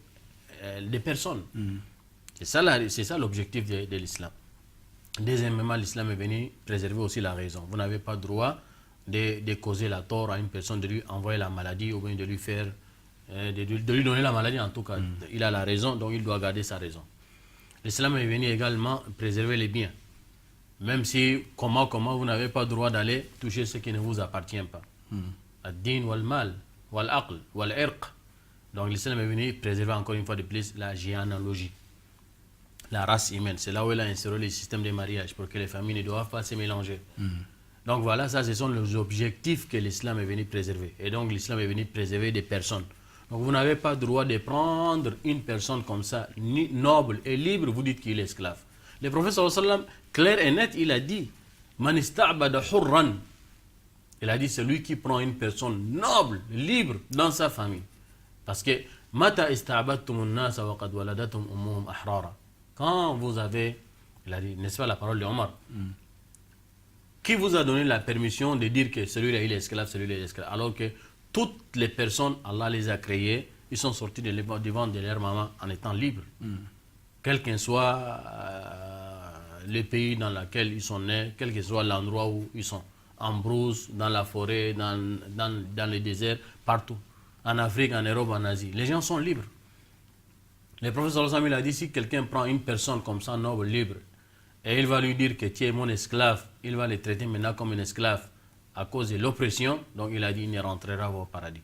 les personnes. C'est ça l'objectif de l'islam. Deuxièmement, l'islam est venu préserver aussi la raison. Vous n'avez pas droit de causer la tort à une personne, de lui envoyer la maladie ou bien de lui faire, de lui donner la maladie en tout cas. Il a la raison, donc il doit garder sa raison. L'islam est venu également préserver les biens. Même si, comment vous n'avez pas droit d'aller toucher ce qui ne vous appartient pas. Ad-din wal-mal, wal-aql, wal-irq. Donc l'islam est venu préserver encore une fois de plus la généalogie, la race humaine. C'est là où il a instauré le système de mariage pour que les familles ne doivent pas se mélanger. Donc voilà, ça ce sont les objectifs que l'islam est venu préserver. Et donc l'islam est venu préserver des personnes. Donc vous n'avez pas le droit de prendre une personne comme ça, noble et libre, vous dites qu'il est esclave. Le prophète sallallahu alayhi wa sallam, clair et net, il a dit « Man ista'bada hurran » Il a dit celui qui prend une personne noble, libre dans sa famille. Parce que « Mata ista'badtumun nasa wa qad waladatum ummuhum ahrara » Quand vous avez, il a dit, n'est-ce pas la parole de Omar, qui vous a donné la permission de dire que celui-là il est esclave, celui-là il est esclave, alors que toutes les personnes, Allah les a créées, ils sont sortis devant de leur maman en étant libres. Quel qu'en soit le pays dans lequel ils sont nés, quel que soit l'endroit où ils sont, en brousse, dans la forêt, dans le désert, partout. En Afrique, en Europe, en Asie. Les gens sont libres. Le prophète sallallahu alayhi wa sallam a dit, si quelqu'un prend une personne comme ça, noble, libre, et il va lui dire que tu es mon esclave, il va le traiter maintenant comme un esclave à cause de l'oppression, donc il a dit, il ne rentrera pas au paradis.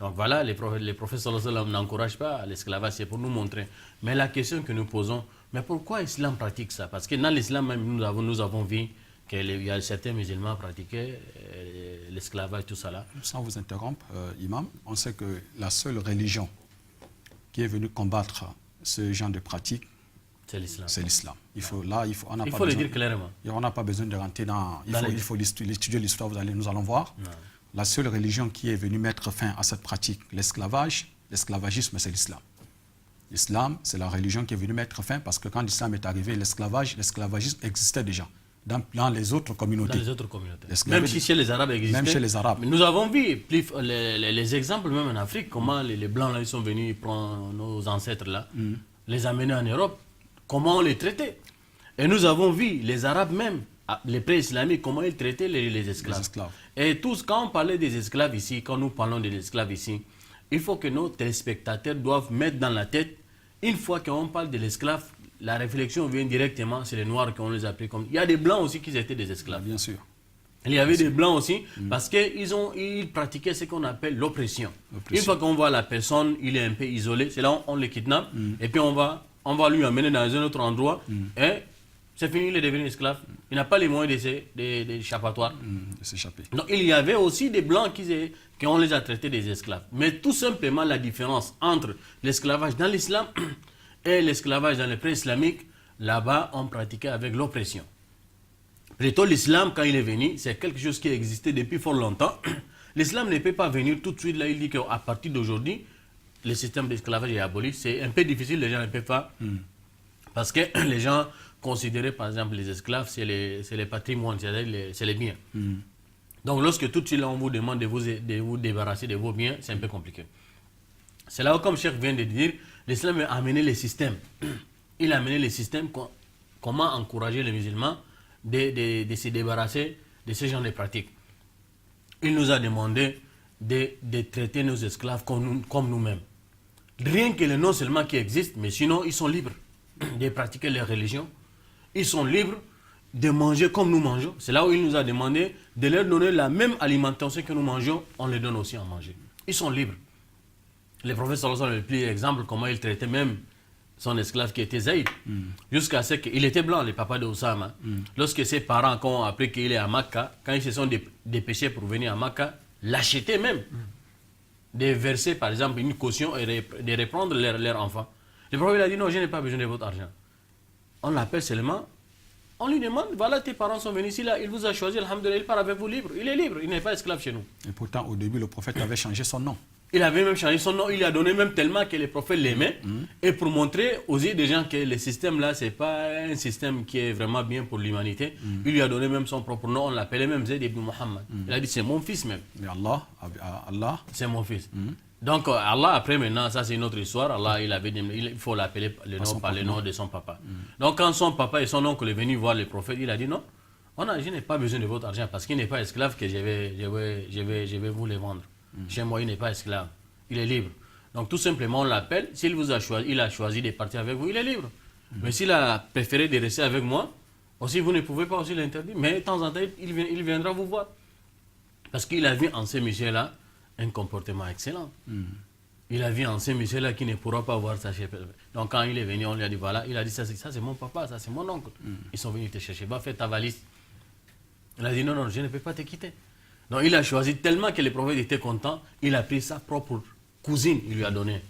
Donc voilà, les prophètes sallallahu alayhi wa sallam n'encouragent pas l'esclavage, c'est pour nous montrer. Mais la question que nous posons, mais pourquoi l'islam pratique ça? Parce que dans l'islam même, nous avons vu qu'il y a certains musulmans pratiquaient l'esclavage, tout ça là. Sans vous interrompre, imam, on sait que la seule religion qui est venue combattre ce genre de pratique, c'est l'islam. Il faut le dire clairement. On n'a pas besoin de rentrer dans... Il faut étudier l'histoire, nous allons voir. Non. La seule religion qui est venue mettre fin à cette pratique, l'esclavagisme, c'est l'islam. L'islam, c'est la religion qui est venue mettre fin parce que quand l'islam est arrivé, l'esclavagisme existait déjà. dans les autres communautés. Dans les autres communautés. L'esclavage- Même si chez les Arabes existait. Même chez les Arabes. Mais nous avons vu les exemples même en Afrique, comment les Blancs là, ils sont venus prendre nos ancêtres là, les amener en Europe, comment on les traitait. Et nous avons vu les Arabes même, les pré-islamiques, comment ils traitaient les esclaves. Les esclaves. Et tous, quand on parlait des esclaves ici, quand nous parlons des esclaves ici, il faut que nos téléspectateurs doivent mettre dans la tête, une fois qu'on parle de l'esclave, la réflexion vient directement, c'est les Noirs qu'on les appelait comme... Il y a des Blancs aussi qui étaient des esclaves. Bien sûr. Il y avait des Blancs aussi, parce qu'ils pratiquaient ce qu'on appelle l'oppression. Une fois qu'on voit la personne, il est un peu isolé, c'est là on le kidnappe, et puis on va lui amener dans un autre endroit, et c'est fini, il est devenu esclave. Il n'a pas les moyens d'échappatoire. De s'échapper. Donc il y avait aussi des Blancs qui on les a traités des esclaves. Mais tout simplement la différence entre l'esclavage dans l'islam et l'esclavage dans les pré-islamiques, là-bas on pratiquait avec l'oppression. Plutôt l'islam, quand il est venu, c'est quelque chose qui existait depuis fort longtemps. L'islam ne peut pas venir tout de suite, là il dit qu'à partir d'aujourd'hui, le système d'esclavage est aboli. C'est un peu difficile, les gens ne peuvent pas. Parce que les gens considéraient par exemple les esclaves, c'est les patrimoines, c'est les biens. Donc lorsque tout de suite là, on vous demande de vous débarrasser de vos biens, c'est un peu compliqué. C'est là où, comme Cheikh vient de dire, l'islam a amené les systèmes. Il a amené les systèmes, comment encourager les musulmans de se débarrasser de ce genre de pratiques. Il nous a demandé de traiter nos esclaves comme nous-mêmes. Rien que les noms seulement qui existent, mais sinon ils sont libres de pratiquer leur religion. Ils sont libres de manger comme nous mangeons. C'est là où il nous a demandé de leur donner la même alimentation que nous mangeons, on les donne aussi à manger. Ils sont libres. Le prophète sallallahu alayhi wa sallam a pris l'exemple comment il traitait même son esclave qui était Zaïd. Jusqu'à ce qu'il était blanc, le papa de Oussama. Lorsque ses parents ont appris qu'il est à Makka, quand ils se sont dépêchés pour venir à Makka, l'achetaient même. De verser par exemple une caution et de reprendre leur enfant. Le prophète a dit non, je n'ai pas besoin de votre argent. On l'appelle seulement, on lui demande, voilà tes parents sont venus ici, là, il vous a choisi, alhamdoulilah, il part avec vous libre. Il est libre, il n'est pas esclave chez nous. Et pourtant, au début, le prophète avait changé son nom. Il avait même changé son nom, il a donné même tellement que les prophètes l'aimaient. Et pour montrer aux yeux des gens que le système là, c'est pas un système qui est vraiment bien pour l'humanité, il lui a donné même son propre nom, on l'appelait même Zayd ibn Muhammad. Il a dit c'est mon fils même. Mais Allah C'est mon fils. Donc Allah, après maintenant, ça c'est une autre histoire, Allah il faut l'appeler le nom par le nom de son papa. Donc quand son papa et son oncle est venu voir le prophète, il a dit non, je n'ai pas besoin de votre argent parce qu'il n'est pas esclave que je vais vous les vendre. Chez moi, il n'est pas esclave. Il est libre. Donc, tout simplement, on l'appelle. S'il vous a choisi, il a choisi de partir avec vous, il est libre. Mais s'il a préféré de rester avec moi, aussi, vous ne pouvez pas aussi l'interdire. Mais de temps en temps, il viendra vous voir. Parce qu'il a vu en ces messieurs-là un comportement excellent. Il a vu en ces messieurs-là qui ne pourra pas voir sa chef. Donc, quand il est venu, on lui a dit, voilà, il a dit, ça c'est mon papa, ça c'est mon oncle. Ils sont venus te chercher. Va faire ta valise. Il a dit, non, je ne peux pas te quitter. Donc il a choisi tellement que le prophète était content, il a pris sa propre cousine, il lui a donné.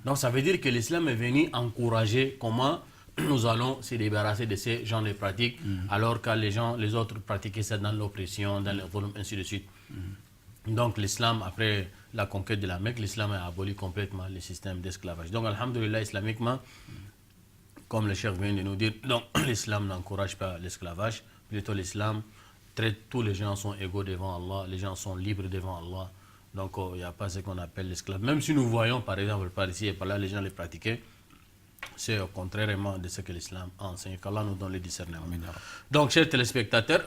Donc ça veut dire que l'islam est venu encourager comment nous allons se débarrasser de ces genres de pratiques, alors que les autres pratiquaient ça dans l'oppression, dans le volume, ainsi de suite. Donc l'islam, après la conquête de la Mecque, l'islam a aboli complètement le système d'esclavage. Donc alhamdoulilah, islamiquement, comme le cheikh vient de nous dire, l'islam n'encourage pas l'esclavage, plutôt l'islam tous les gens sont égaux devant Allah, les gens sont libres devant Allah. Donc il n'y a pas ce qu'on appelle l'esclavage. Même si nous voyons par exemple par ici et par là les gens les pratiquer, c'est contrairement de ce que l'islam enseigne. Qu'Allah nous donne le discernement. Donc chers téléspectateurs,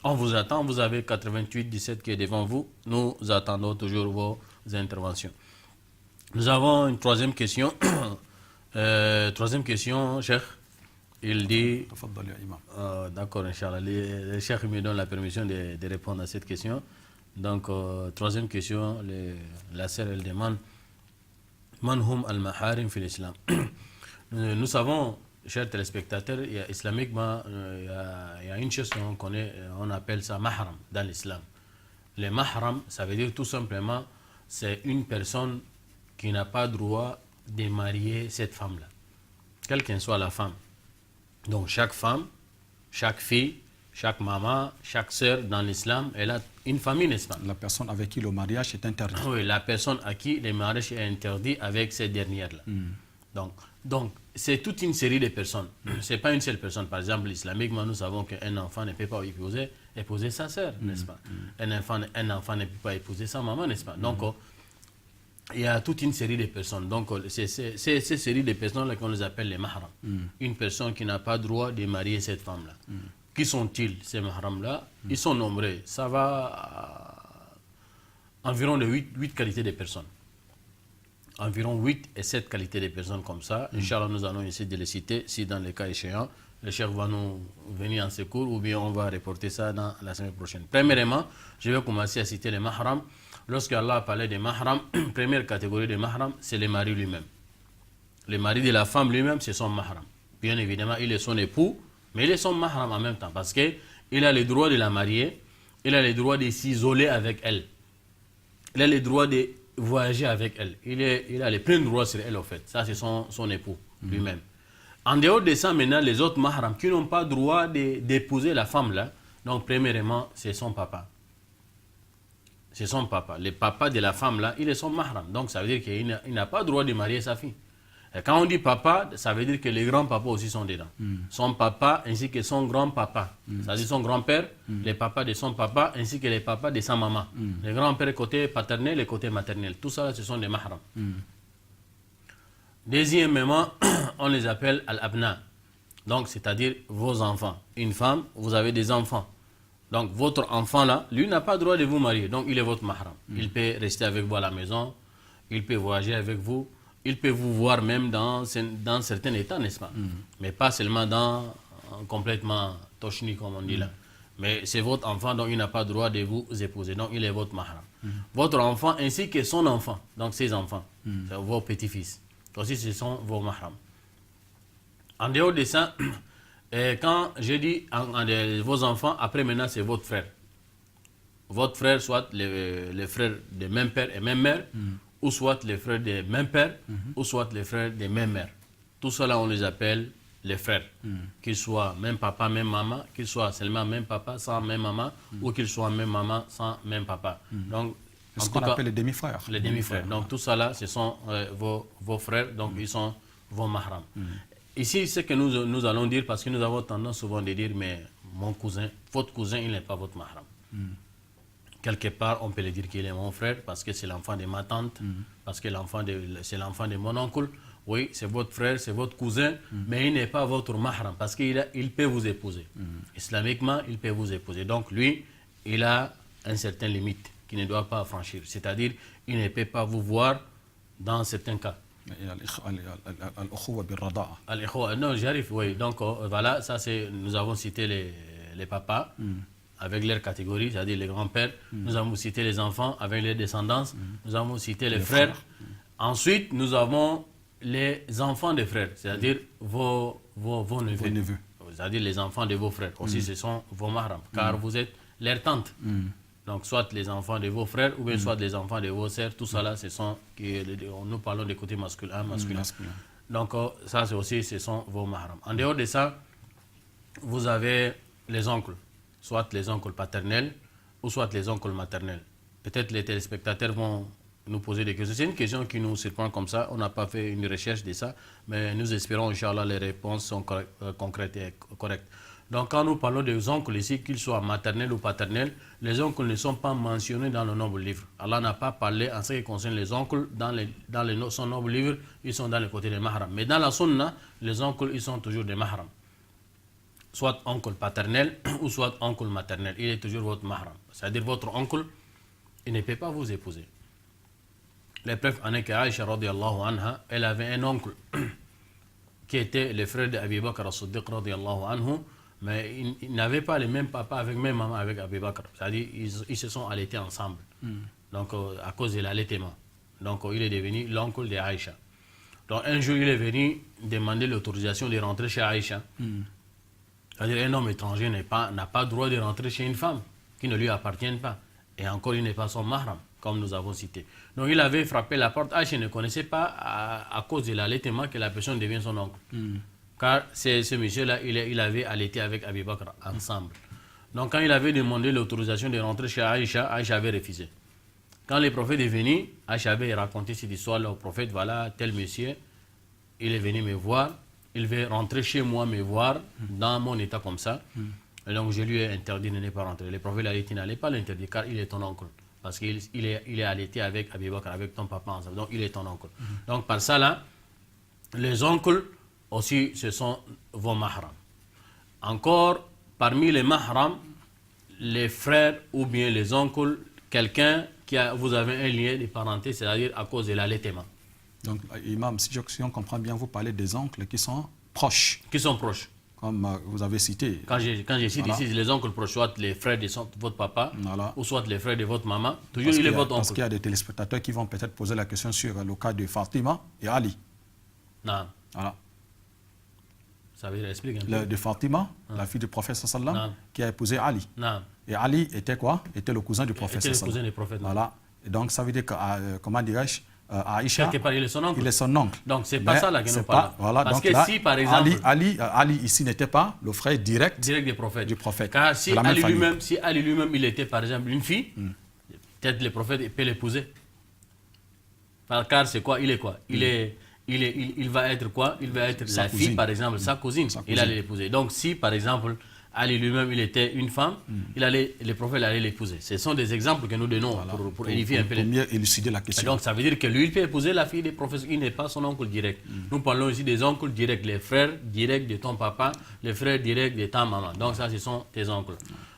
on vous attend. Vous avez 88 17 qui est devant vous. Nous attendons toujours vos interventions. Nous avons une troisième question. Troisième question, cheikh. Il dit, d'accord, Inch'Allah, le cheikh me donne la permission de répondre à cette question. Donc, troisième question, la sœur, elle demande, Man hum al-maharim fil islam. Nous savons, chers téléspectateurs, islamiquement, il y a une chose qu'on connaît, on appelle ça mahram dans l'islam. Le mahram, ça veut dire tout simplement, c'est une personne qui n'a pas droit de marier cette femme-là, quelle qu'en soit la femme. Donc chaque femme, chaque fille, chaque maman, chaque sœur dans l'islam, elle a une famille, n'est-ce pas? La personne avec qui le mariage est interdit. Oui, la personne à qui le mariage est interdit avec ces dernières-là. Donc c'est toute une série de personnes. Ce n'est pas une seule personne. Par exemple, islamiquement, nous savons qu'un enfant ne peut pas épouser sa sœur, n'est-ce pas? Un enfant ne peut pas épouser sa maman, n'est-ce pas? Donc, il y a toute une série de personnes. Donc, c'est ces séries de personnes qu'on les appelle les mahrams. Une personne qui n'a pas droit de marier cette femme-là. Qui sont-ils, ces mahrams-là? Ils sont nombreux. Ça va environ de 8 qualités de personnes. Environ 8 et 7 qualités de personnes comme ça. Inch'Allah, nous allons essayer de les citer. Si dans les cas échéants, le chef va nous venir en secours ou bien on va reporter ça dans la semaine prochaine. Premièrement, je vais commencer à citer les mahrams. Lorsque Allah a parlé des mahrams, première catégorie de mahrams, c'est le mari lui-même. Le mari de la femme lui-même, c'est son mahram. Bien évidemment, il est son époux, mais il est son mahram en même temps parce qu'il a le droit de la marier, il a le droit de s'isoler avec elle, il a le droit de voyager avec elle, il a les pleins droits sur elle en fait. Ça, c'est son époux lui-même. En dehors de ça, maintenant, les autres mahrams qui n'ont pas droit d'épouser la femme là, donc premièrement, c'est son papa. C'est son papa. Le papa de la femme là, il est son mahram. Donc ça veut dire qu'il n'a pas le droit de marier sa fille. Et quand on dit papa, ça veut dire que les grands-papas aussi sont dedans. Son papa ainsi que son grand-papa. Ça veut dire son grand-père, les papas de son papa ainsi que les papas de sa maman. Les grands-pères côté paternel et côté maternel. Tout ça, ce sont des mahrams. Deuxièmement, on les appelle al-abna. Donc c'est-à-dire vos enfants. Une femme, vous avez des enfants. Donc votre enfant là, lui n'a pas le droit de vous marier. Donc il est votre mahram. Il peut rester avec vous à la maison, il peut voyager avec vous, il peut vous voir même dans certains états, n'est-ce pas? Mais pas seulement complètement tochni comme on dit là. Mais c'est votre enfant, donc il n'a pas le droit de vous épouser. Donc il est votre mahram. Votre enfant ainsi que son enfant, donc ses enfants, vos petits-fils. Aussi ce sont vos mahrams. En dehors de ça, et quand je dis vos enfants, après maintenant c'est votre frère. Votre frère, soit les frères de même père et même mère, ou soit les frères de même père, ou soit les frères de même mère. Tout cela, on les appelle les frères. Qu'ils soient même papa, même maman, qu'ils soient seulement même papa sans même maman, ou qu'ils soient même maman sans même papa. Donc, ce qu'on appelle les demi-frères. Les demi-frères. Donc tout ça là, ce sont vos frères, donc ils sont vos mahrams. Ici, ce que nous allons dire, parce que nous avons tendance souvent de dire, mais mon cousin, votre cousin, il n'est pas votre mahram. Quelque part, on peut le dire qu'il est mon frère, parce que c'est l'enfant de ma tante, parce que c'est l'enfant de mon oncle. Oui, c'est votre frère, c'est votre cousin, mais il n'est pas votre mahram, parce qu'il peut vous épouser. Islamiquement, il peut vous épouser. Donc lui, il a une certaine limite qu'il ne doit pas franchir. C'est-à-dire, il ne peut pas vous voir dans certains cas. Non, j'arrive, oui. Donc, voilà, ça c'est, nous avons cité les papas avec leur catégorie, c'est-à-dire les grands-pères. Nous avons cité les enfants avec leur descendance. Nous avons cité les frères. Ensuite, nous avons les enfants des frères, c'est-à-dire vos neveux. C'est-à-dire les enfants de vos frères. Aussi, ce sont vos mahrams, car vous êtes leur tante. Donc, soit les enfants de vos frères ou bien soit les enfants de vos sœurs. Tout ça là, nous parlons des côtés masculins. Donc, ça aussi, ce sont vos mahrams. En dehors de ça, vous avez les oncles, soit les oncles paternels ou soit les oncles maternels. Peut-être les téléspectateurs vont nous poser des questions. C'est une question qui nous surprend comme ça. On n'a pas fait une recherche de ça, mais nous espérons, Inch'Allah, les réponses sont concrètes et correctes. Donc, quand nous parlons des oncles ici, qu'ils soient maternels ou paternels, les oncles ne sont pas mentionnés dans le noble livre. Allah n'a pas parlé en ce qui concerne les oncles dans son noble livre, ils sont dans le côté des mahrams. Mais dans la sunna, les oncles, ils sont toujours des mahrams. Soit oncle paternel ou soit oncle maternel. Il est toujours votre mahram. C'est-à-dire votre oncle, il ne peut pas vous épouser. Les preuves en est qu'Aïcha, radiyallahu anha, elle avait un oncle qui était le frère d'Abi Bakr as-Siddiq, radiyallahu anhu, mais ils n'avaient pas les mêmes papas avec même maman avec Abu Bakr. C'est-à-dire ils se sont allaités ensemble. Donc à cause de l'allaitement. Donc il est devenu l'oncle de Aïcha. Donc un jour il est venu demander l'autorisation de rentrer chez Aïcha. C'est-à-dire un homme étranger n'a pas le droit de rentrer chez une femme qui ne lui appartient pas. Et encore il n'est pas son mahram, comme nous avons cité. Donc il avait frappé la porte. Aïcha ne connaissait pas à cause de l'allaitement que la personne devient son oncle. Car ce monsieur-là, il avait allaité avec Abu Bakr ensemble. Donc quand il avait demandé l'autorisation de rentrer chez Aïcha, Aïcha avait refusé. Quand le prophète est venu, Aïcha avait raconté cette histoire-là au prophète. Voilà, tel monsieur, il est venu me voir il veut rentrer chez moi me voir dans mon état comme ça. Et donc je lui ai interdit de ne pas rentrer. Le prophète a dit, tu n'allais pas l'interdire car il est ton oncle. Parce qu'il est allaité avec Abu Bakr, avec ton papa ensemble. Donc il est ton oncle. Donc par ça là, les oncles aussi ce sont vos mahrams. Encore, parmi les mahrams, les frères ou bien les oncles, quelqu'un vous avez un lien de parenté, c'est-à-dire à cause de l'allaitement. Donc, Imam, si on comprend bien, vous parlez des oncles qui sont proches. Qui sont proches. Comme vous avez cité. Quand je cite ici les oncles proches, soit les frères de votre papa, ou soit les frères de votre maman, toujours il est votre oncle. Parce qu'il y a des téléspectateurs qui vont peut-être poser la question sur le cas de Fatima et Ali. Non. Voilà. Ça veut dire, explique un peu. De Fatima, la fille du prophète sallam, qui a épousé Ali. Non. Et Ali était quoi? Était le cousin du prophète sallam. Était le cousin du prophète. Voilà. Et donc ça veut dire que, comment dirais-je, Aïcha, quelque part, il est son oncle. Il est son oncle. Donc c'est pas ça là que nous parlons. Voilà, parce donc que là, si par exemple Ali ici n'était pas le frère direct du prophète. Car si Ali lui-même il était par exemple une fille, peut-être le prophète peut l'épouser. Car c'est quoi? Il est quoi? Il va être quoi? Il va être la fille, par exemple, sa cousine. Il allait l'épouser. Donc si par exemple Ali lui-même il était une femme, le prophète allait l'épouser. Ce sont des exemples que nous donnons pour édifier un peu. Pour mieux élucider la question. Et donc ça veut dire que lui il peut épouser la fille des prophètes, il n'est pas son oncle direct. Nous parlons ici des oncles directs, les frères directs de ton papa, les frères directs de ta maman. Donc ça ce sont tes oncles.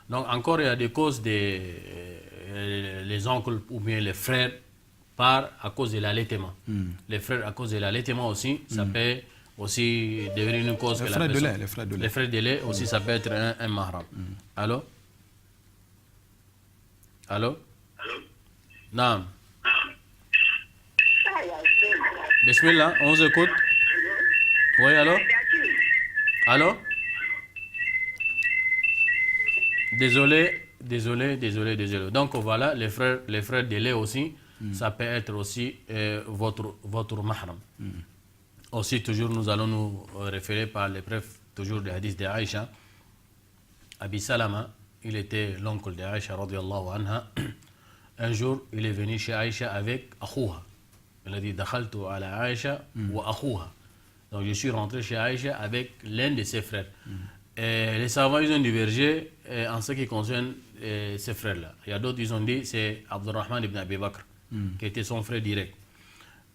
Donc encore il y a des causes les oncles ou bien les frères à cause de l'allaitement. Les frères à cause de l'allaitement aussi, ça peut aussi devenir une cause les que frères la personne... Les frères de lait. Les frères de lait aussi, ça peut être un mahram. Allô? Allô? Naam. Bismillah, on vous écoute. Oui, allô? Allô? Désolé. Donc voilà, les frères de lait aussi, ça peut être aussi votre mahram. Aussi, toujours, nous allons nous référer par les preuves, toujours des hadiths d'Aïcha. Abi Salama, il était l'oncle d'Aïcha, radiyallahu anha. Un jour, il est venu chez Aïcha avec Akhouha. Il a dit, Dakhaltu ala Aïcha wa Akhouha. Donc, je suis rentré chez Aïcha avec l'un de ses frères. Et les savants, ils ont divergé en ce qui concerne ces frères-là. Il y a d'autres, ils ont dit, c'est Abdurrahman ibn Abi Bakr, qui était son frère direct.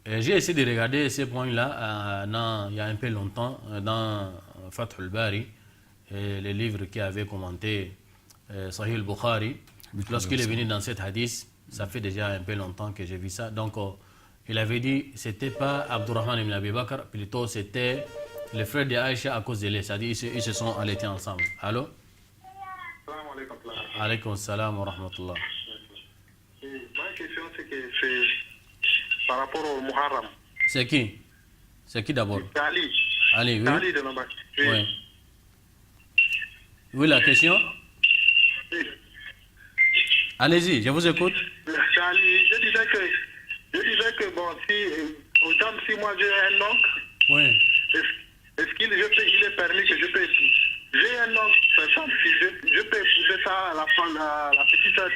J'ai essayé de regarder ces points-là il y a un peu longtemps dans Fath al-Bari, le livre qui avait commenté Sahih al-Bukhari. Lorsqu'il est venu dans cet hadith, ça fait déjà un peu longtemps que j'ai vu ça. Donc, il avait dit que ce n'était pas Abdurrahman ibn Abi Bakr, plutôt c'était les frères d'Aïcha à cause de lait. C'est-à-dire ils se sont allaités ensemble. Allô? Alaykoum salam wa rahmatullah. Ma question, c'est que c'est par rapport au Muharram. C'est qui? C'est qui d'abord? Ali. Ali, oui. Ali de Lambac. Oui. Oui, la question? Oui. Allez-y, je vous écoute. Ali, je disais que bon, si moi j'ai un oncle, oui. Est-ce qu'il est permis que je peux épouser? J'ai un oncle, par exemple, si je peux épouser ça à la petite soeur,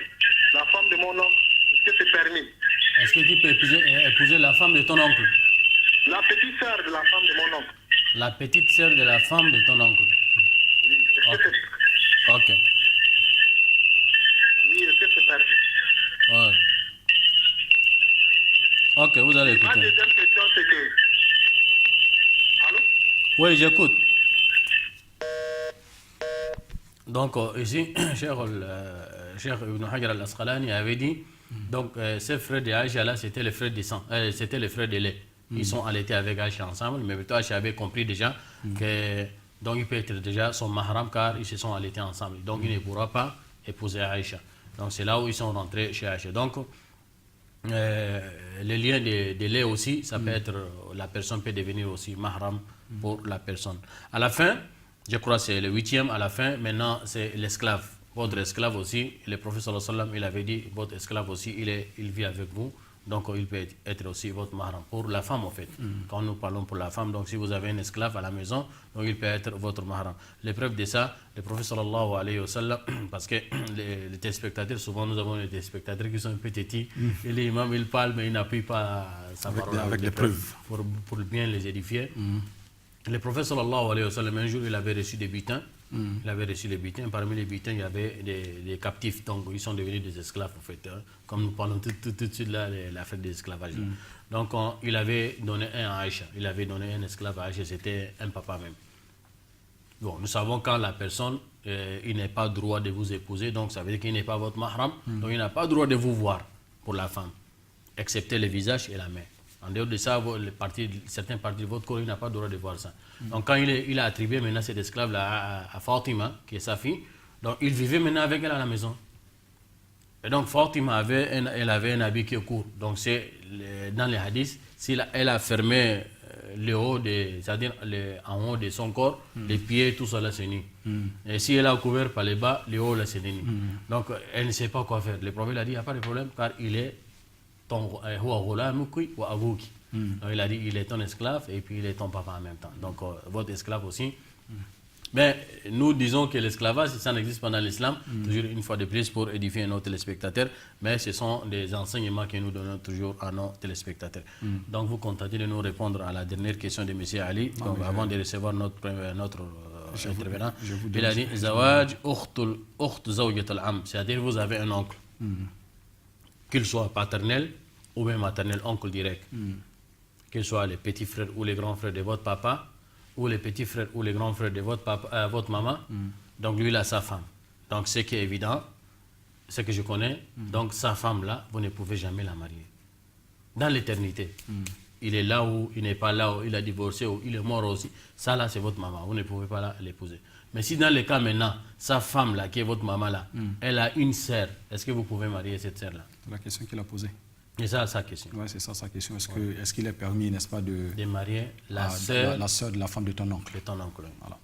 la femme de mon oncle. Est-ce que c'est permis? Est-ce que tu peux épouser la femme de ton oncle? La petite sœur de la femme de mon oncle. La petite sœur de la femme de ton oncle. Oui, est-ce que c'est... Ok. Oui, est-ce que c'est permis? Ouais. Ok, vous allez écouter. Ma deuxième question, c'est que... Allô? Oui, j'écoute. Donc, ici, Cheikh Ibn Hajar al-Asqalani avait dit, donc, ces frères de Aïcha là, c'était les frères de sang, c'était les frères de lait. Ils sont allaités avec Aïcha ensemble, mais plutôt Aïcha avait compris déjà que, donc, il peut être déjà son mahram car ils se sont allaités ensemble. Donc, il ne pourra pas épouser Aïcha. Donc, c'est là où ils sont rentrés chez Aïcha. Donc, le lien de lait aussi, ça peut être, la personne peut devenir aussi mahram pour la personne. À la fin, je crois que c'est le 8e, à la fin, maintenant c'est l'esclave. Votre esclave aussi, le prophète sallallahu alayhi wa sallam, il avait dit, votre esclave aussi, il vit avec vous, donc il peut être aussi votre mahram. Pour la femme en fait, quand nous parlons pour la femme, donc si vous avez un esclave à la maison, donc il peut être votre mahram. L'épreuve de ça, le prophète sallallahu alayhi wa sallam, parce que les téléspectateurs, souvent nous avons des téléspectateurs qui sont un peu petits, et l'imam il parle mais il n'appuie pas sa parole avec des preuves. Pour bien les édifier. Le prophète sallallahu alayhi wa sallam, un jour, il avait reçu des butins. Il avait reçu les butins. Parmi les butins, il y avait des captifs. Donc, ils sont devenus des esclaves, en fait. Hein. Comme nous parlons tout de suite là, l'affaire des esclavages. Donc, il avait donné un à Aïcha. Il avait donné un esclave à Aïcha. C'était un papa même. Bon, nous savons quand la personne, il n'a pas droit de vous épouser. Donc, ça veut dire qu'il n'est pas votre mahram. Donc, il n'a pas droit de vous voir pour la femme, excepté le visage et la main. En dehors de ça, certaines parties de votre corps, il n'a pas le droit de voir ça. Donc quand il a attribué maintenant cet esclave-là à Fatima, qui est sa fille, donc il vivait maintenant avec elle à la maison. Et donc Fatima elle avait un habit qui est court. Donc c'est dans les hadiths, si elle a fermé le haut, c'est-à-dire en haut de son corps, les pieds, tout ça là c'est nu. Et si elle a couvert par les bas, le haut là c'est nu. Donc elle ne sait pas quoi faire. Le prophète a dit, il n'y a pas de problème, car il est donc il a dit, il est ton esclave et puis il est ton papa en même temps. Donc votre esclave aussi. Mais nous disons que l'esclavage, ça n'existe pas dans l'islam, toujours une fois de plus pour édifier nos téléspectateurs, mais ce sont des enseignements que nous donnons toujours à nos téléspectateurs. Donc vous contentez de nous répondre à la dernière question de M. Ali, donc, avant de recevoir notre intervenant. Il a dit, Zawaj ukht zawjat al-am, c'est-à-dire vous avez un oncle. Qu'il soit paternel ou même maternel, oncle direct, qu'il soit les petits frères ou les grands frères de votre papa, ou les petits frères ou les grands frères de votre maman, donc lui il a sa femme. Donc ce qui est évident, ce que je connais, donc sa femme là, vous ne pouvez jamais la marier. Dans l'éternité, il est là ou il n'est pas là, ou il a divorcé ou il est mort aussi, ça là c'est votre maman, vous ne pouvez pas l'épouser. Mais si dans le cas maintenant, sa femme là, qui est votre maman là, elle a une sœur, est-ce que vous pouvez marier cette sœur là? C'est la question qu'il a posée. C'est ça sa question. Oui, c'est ça sa question. Est-ce qu'il est permis, n'est-ce pas, de marier la sœur de la femme de ton oncle? De ton oncle. Voilà.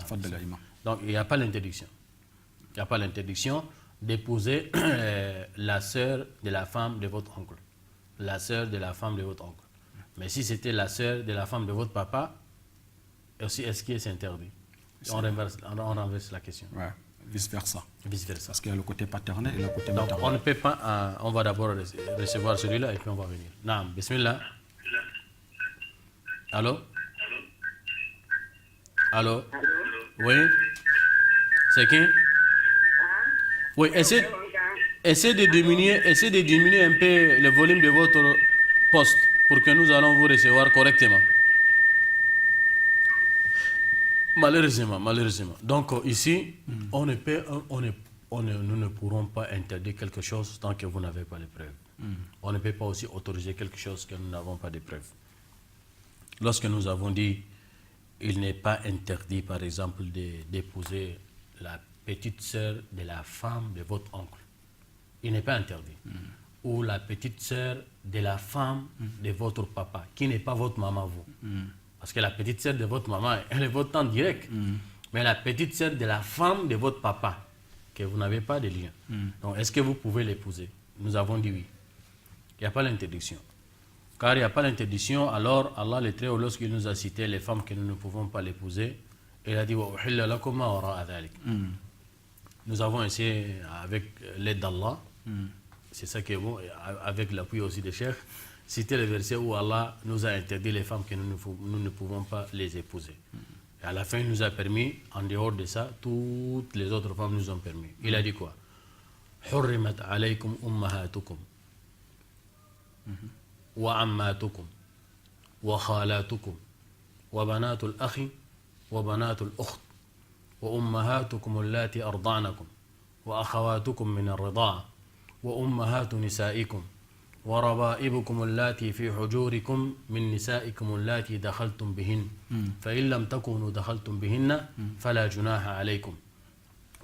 Faute de l'imam. Donc il n'y a pas l'interdiction. Il n'y a pas l'interdiction d'épouser la sœur de la femme de votre oncle. La sœur de la femme de votre oncle. Mais si c'était la sœur de la femme de votre papa, aussi est-ce que c'est interdit? On renverse la question. Ouais, vice-versa. Vice-versa. Parce qu'il y a le côté paternel et le côté donc, maternel. on ne peut pas, on va d'abord recevoir celui-là et puis on va venir. Naam, bismillah. Allô? Allô? Oui? C'est qui? Oui, essayez de diminuer un peu le volume de votre poste pour que nous allons vous recevoir correctement. Malheureusement. Donc ici, nous ne pourrons pas interdire quelque chose tant que vous n'avez pas les preuves. On ne peut pas aussi autoriser quelque chose que nous n'avons pas de preuves. Lorsque nous avons dit, il n'est pas interdit, par exemple, d'épouser la petite sœur de la femme de votre oncle. Il n'est pas interdit. Ou la petite sœur de la femme de votre papa, qui n'est pas votre maman, vous. Parce que la petite sœur de votre maman, elle est votre tante directe. Mais la petite sœur de la femme de votre papa, que vous n'avez pas de lien. Donc, est-ce que vous pouvez l'épouser? Nous avons dit oui. Il n'y a pas l'interdiction. Car il n'y a pas l'interdiction, alors Allah le Très-Haut, lorsqu'il nous a cité les femmes que nous ne pouvons pas l'épouser, il a dit nous avons essayé, avec l'aide d'Allah, c'est ça qui est bon, avec l'appui aussi des chefs, citer le verset où Allah nous a interdit les femmes que nous ne pouvons pas les épouser. Et à la fin, il nous a permis, en dehors de ça, toutes les autres femmes nous ont permis. Il a dit quoi? حرمت عليكم أمهاتكم وعماتكم وخالاتكم وبنات الأخ وبنات الأخت وأمهاتكم اللاتي أرضعنكم وأخواتكم من الرضاعة وأمهات نسائكم وربائبكم اللاتي في حجوركم من نسائكم اللاتي دخلتم بهن فإن لم تكونوا دخلتم بهن فلا جناح عليكم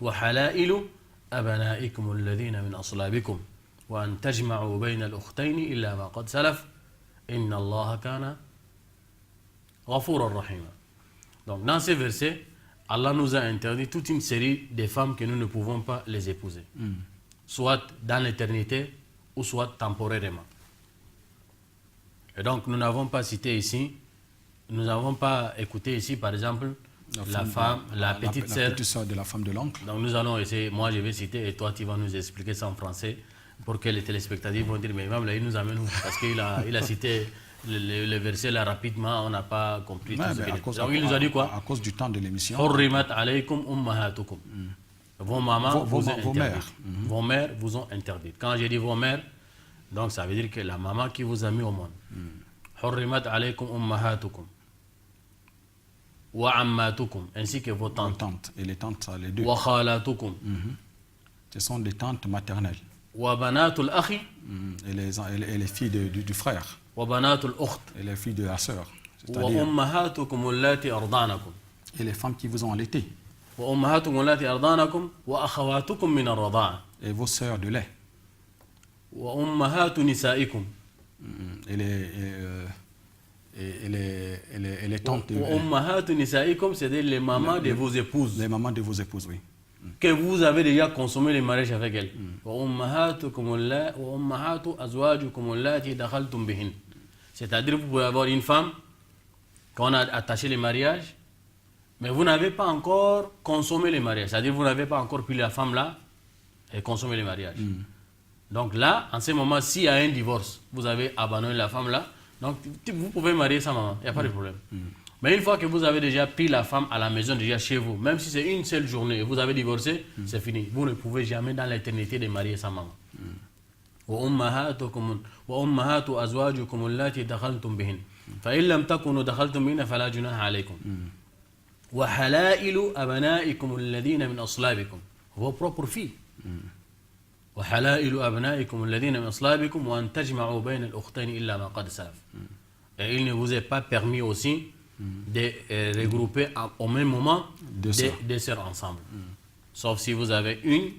وحلائل أبنائكم الذين من أصلابكم وأن تجمعوا بين الأختين إلا ما قد سلف إن الله كان غفورا رحيما. Donc dans ces versets, Allah nous a interdit toute une série de femmes que nous ne pouvons pas les épouser, soit dans l'éternité ou soit temporairement. Et donc nous n'avons pas cité ici, nous n'avons pas écouté ici par exemple la petite sœur de la femme de l'oncle. Donc nous allons essayer, moi je vais citer et toi tu vas nous expliquer ça en français pour que les téléspectateurs vont dire mais Imam là il nous amène où? Parce qu'il a cité le verset là rapidement, on n'a pas compris tout ce qu'il dit. Donc il nous a dit quoi? À cause du temps de l'émission. Hurrimat alaykum ummahatukum. Vos mamans, vos mères. Vos mères vous ont interdit. Quand j'ai dit vos mères, donc ça veut dire que la maman qui vous a mis au monde. Hurrimat alaykum ummahatukum. Wa ammatukum, ainsi que vos tantes. Et les tantes, les deux. Wa khalatukum. Ce sont des tantes maternelles. Wa banatul akhi. Et les filles du frère. Wa banatul ukht. Et les filles de la sœur. Wa ummahatukum allati ardanakum. Et les femmes qui vous ont allaité. Wa ummahatukum allati ardanakum wa akhawatukum min ar-rida'a. Et vos sœurs de lait. Wa ummahatu nisaikum. Et les tantes. Wa ummahatu nisaikum, c'est-à-dire les mamans de vos épouses. Les mamans de vos épouses, oui. Que vous avez déjà consommé le mariage avec elles. C'est-à-dire vous pouvez avoir une femme qu'on a attaché le mariage, mais vous n'avez pas encore consommé le mariage. C'est-à-dire vous n'avez pas encore pris la femme là et consommé le mariage. Donc là, en ce moment, s'il y a un divorce, vous avez abandonné la femme là, donc vous pouvez marier sa maman, il n'y a pas de problème. Mais une fois que vous avez déjà pris la femme à la maison, déjà chez vous, même si c'est une seule journée et vous avez divorcé, c'est fini. Vous ne pouvez jamais dans l'éternité de marier sa maman. وأمهات أزواجكم اللاتي دخلتم بهن فإن لم تكونوا دخلتم بهن فلا جناح عليكم وحلائل أبنائكم الذين من أصلابكم vos propres filles وحلائل أبنائكم الذين من أصلابكم وأن تجمعوا بين الأختين إلا ما قد سلف. Et il ne vous est pas permis aussi de regrouper au même moment deux sœurs ensemble. Sauf si vous avez une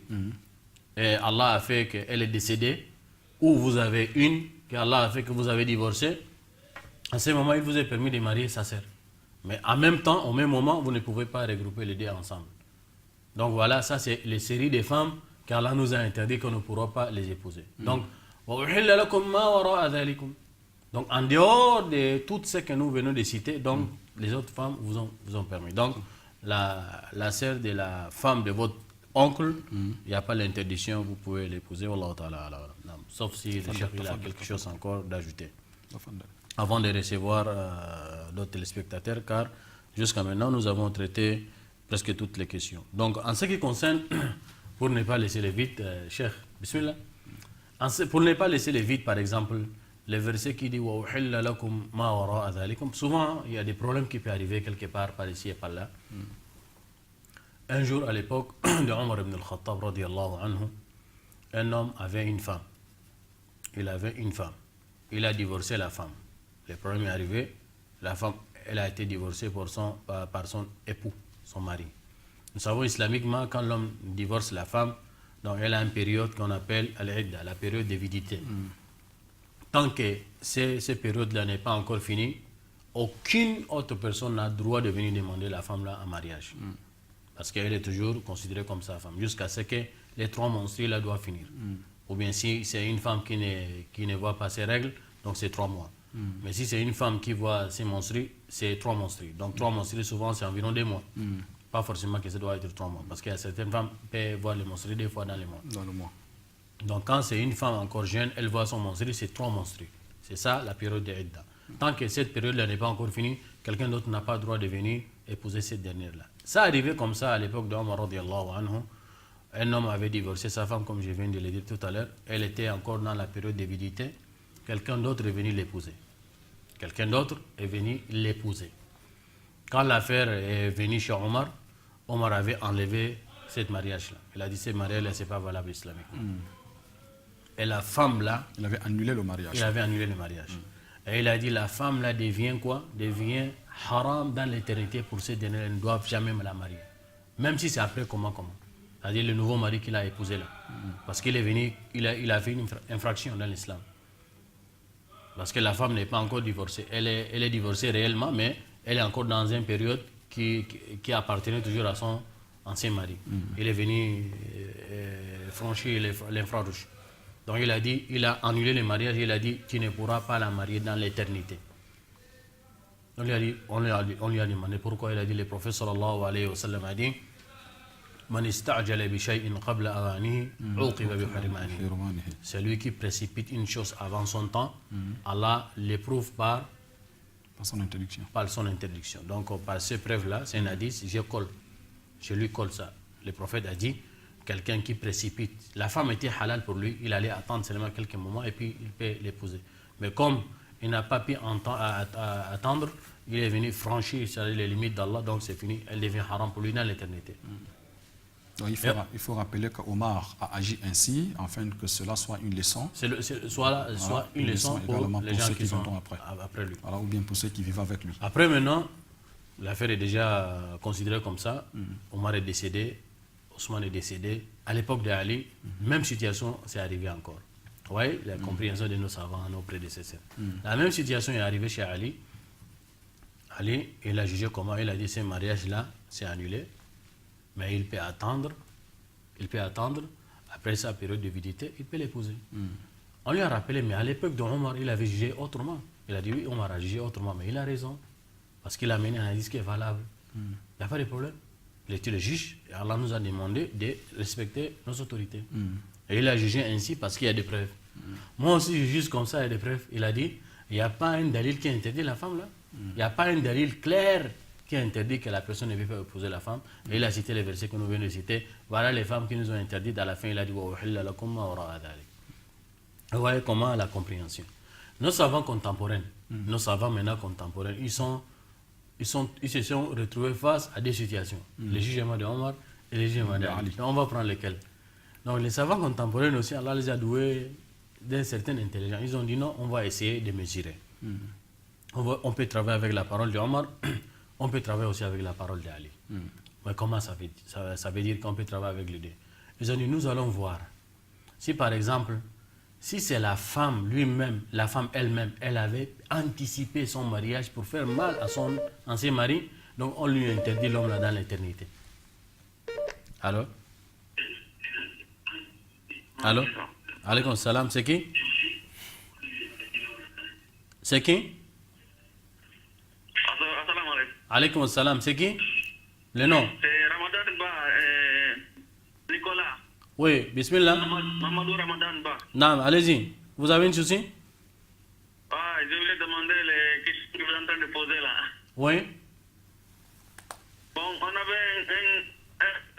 et Allah a fait qu'elle est décédée, ou vous avez une que Allah a fait que vous avez divorcé. À ce moment, il vous est permis de marier sa sœur. Mais en même temps, au même moment, vous ne pouvez pas regrouper les deux ensemble. Donc voilà, ça c'est les séries de femmes qu'Allah nous a interdit qu'on ne pourra pas les épouser. Donc, donc en dehors de tout ce que nous venons de citer, donc les autres femmes vous ont permis. Donc la sœur de la femme de votre oncle, il n'y a pas l'interdiction, vous pouvez l'épouser. Sauf si le chef a quelque chose encore d'ajouter. Avant de recevoir d'autres téléspectateurs, car jusqu'à maintenant nous avons traité presque toutes les questions. Donc en ce qui concerne, pour ne pas laisser les vides, Cheikh, bismillah, pour ne pas laisser les vides, par exemple, le verset qui dit souvent il y a des problèmes qui peuvent arriver quelque part par ici et par là. Un jour à l'époque de Omar ibn al-Khattab radiyallahu anhu, un homme avait une femme. Il avait une femme. Il a divorcé la femme. Le problème est arrivé, la femme, elle a été divorcée par son époux, son mari. Nous savons islamiquement quand l'homme divorce la femme, donc elle a une période qu'on appelle al-idda, la période d'avidité. Tant que cette période-là n'est pas encore finie, aucune autre personne n'a le droit de venir demander la femme-là en mariage. Parce qu'elle est toujours considérée comme sa femme, jusqu'à ce que les 3 menstrues-là doivent finir. Ou bien si c'est une femme qui ne voit pas ses règles, donc c'est 3 mois. Mais si c'est une femme qui voit ses menstrues, c'est 3 menstrues. Donc 3 menstrues, souvent, c'est environ 2 mois. Pas forcément que ça doit être 3 mois. Parce qu'il y a certaines femmes qui peuvent voir les menstrues 2 fois dans le mois. Donc quand c'est une femme encore jeune, elle voit son menstru, c'est 3 menstrues. C'est ça la période de Idda. Tant que cette période-là n'est pas encore finie, quelqu'un d'autre n'a pas le droit de venir épouser cette dernière-là. Ça arrivait comme ça à l'époque d'Omar radiyallahu anhu. Un homme avait divorcé sa femme, comme je viens de le dire tout à l'heure. Elle était encore dans la période d'avidité. Quelqu'un d'autre est venu l'épouser. Quelqu'un d'autre est venu l'épouser. Quand l'affaire est venue chez Omar, Omar avait enlevé ce mariage-là. Il a dit ce mariage-là, ce n'est pas valable islamiquement. Et la femme-là... Il avait annulé le mariage. Il avait annulé le mariage. Et il a dit la femme-là devient quoi? Devient haram dans l'éternité pour ces derniers. Ils ne doivent jamais la marier. Même si c'est après comment. C'est-à-dire le nouveau mari qu'il a épousé là. Parce qu'il est venu, il a fait une infraction dans l'islam. Parce que la femme n'est pas encore divorcée. Elle est divorcée réellement, mais elle est encore dans une période qui appartenait toujours à son ancien mari. Il est venu franchir l'infrarouge. Donc il a annulé le mariage, il a dit tu ne pourras pas la marier dans l'éternité. On lui a demandé pourquoi. Il a dit le prophète sallallahu alayhi wa sallam a dit Man ista'jala bi shay'in qabla awanihi, uqiba bi hirmanihi. Celui qui précipite une chose avant son temps, Allah l'éprouve par son interdiction. Donc par ce preuve-là, c'est un hadith, je lui colle ça. Le prophète a dit, quelqu'un qui précipite, la femme était halal pour lui, il allait attendre seulement quelques moments et puis il peut l'épouser. Mais comme il n'a pas pu attendre, il est venu franchir les limites d'Allah, donc c'est fini, elle devient haram pour lui dans l'éternité. Donc il faut rappeler qu'Omar a agi ainsi afin que cela soit une leçon. Soit une leçon pour les gens qui sont après lui. Ou bien pour ceux qui vivent avec lui. Après maintenant, l'affaire est déjà considérée comme ça. Omar est décédé, Ousmane est décédé. À l'époque de Ali, même situation s'est arrivée encore. Vous voyez la compréhension de nos savants, nos prédécesseurs. La même situation est arrivée chez Ali. Ali, il a jugé comment, il a dit ce mariage-là, c'est annulé. Mais il peut attendre, après sa période de vidité, il peut l'épouser. On lui a rappelé, mais à l'époque d'Omar, il avait jugé autrement. Il a dit oui, Omar a jugé autrement, mais il a raison. Parce qu'il a mené un hadith qui est valable. Il n'y a pas de problème. Il était le juge et Allah nous a demandé de respecter nos autorités. Et il a jugé ainsi parce qu'il y a des preuves. Moi aussi, je juge comme ça, il y a des preuves. Il a dit, il n'y a pas un dalil qui interdit la femme là. Il n'y a pas un dalil clair qui interdit que la personne ne peut pas épouser la femme. Et il a cité les versets que nous venons de citer. Voilà les femmes qui nous ont interdites. À la fin, il a dit, vous voyez comment la compréhension. Nos savants contemporains, ils se sont retrouvés face à des situations. Le jugement de Omar et le jugement de Ali. On va prendre lesquels. Donc les savants contemporains aussi, Allah les a doués d'une certaine intelligence. Ils ont dit non, on va essayer de mesurer. On peut travailler avec la parole de Omar, on peut travailler aussi avec la parole d'Ali. Mais comment ça veut dire qu'on peut travailler avec les deux? Ils ont dit, nous allons voir. Si par exemple, si c'est la femme la femme elle-même, elle avait anticipé son mariage pour faire mal à son ancien mari, donc on lui interdit l'homme là dans l'éternité. Allô? Allô? Alaykoum salam, c'est qui? C'est qui? Alaykoum salam, c'est qui? Le nom? C'est Ramadan Ba, Nicolas. Oui, bismillah. Mamadou Ramadan Ba. Non, allez-y. Vous avez une souci? Ah, je voulais demander les questions que vous êtes en train de poser là. Oui. Bon, on avait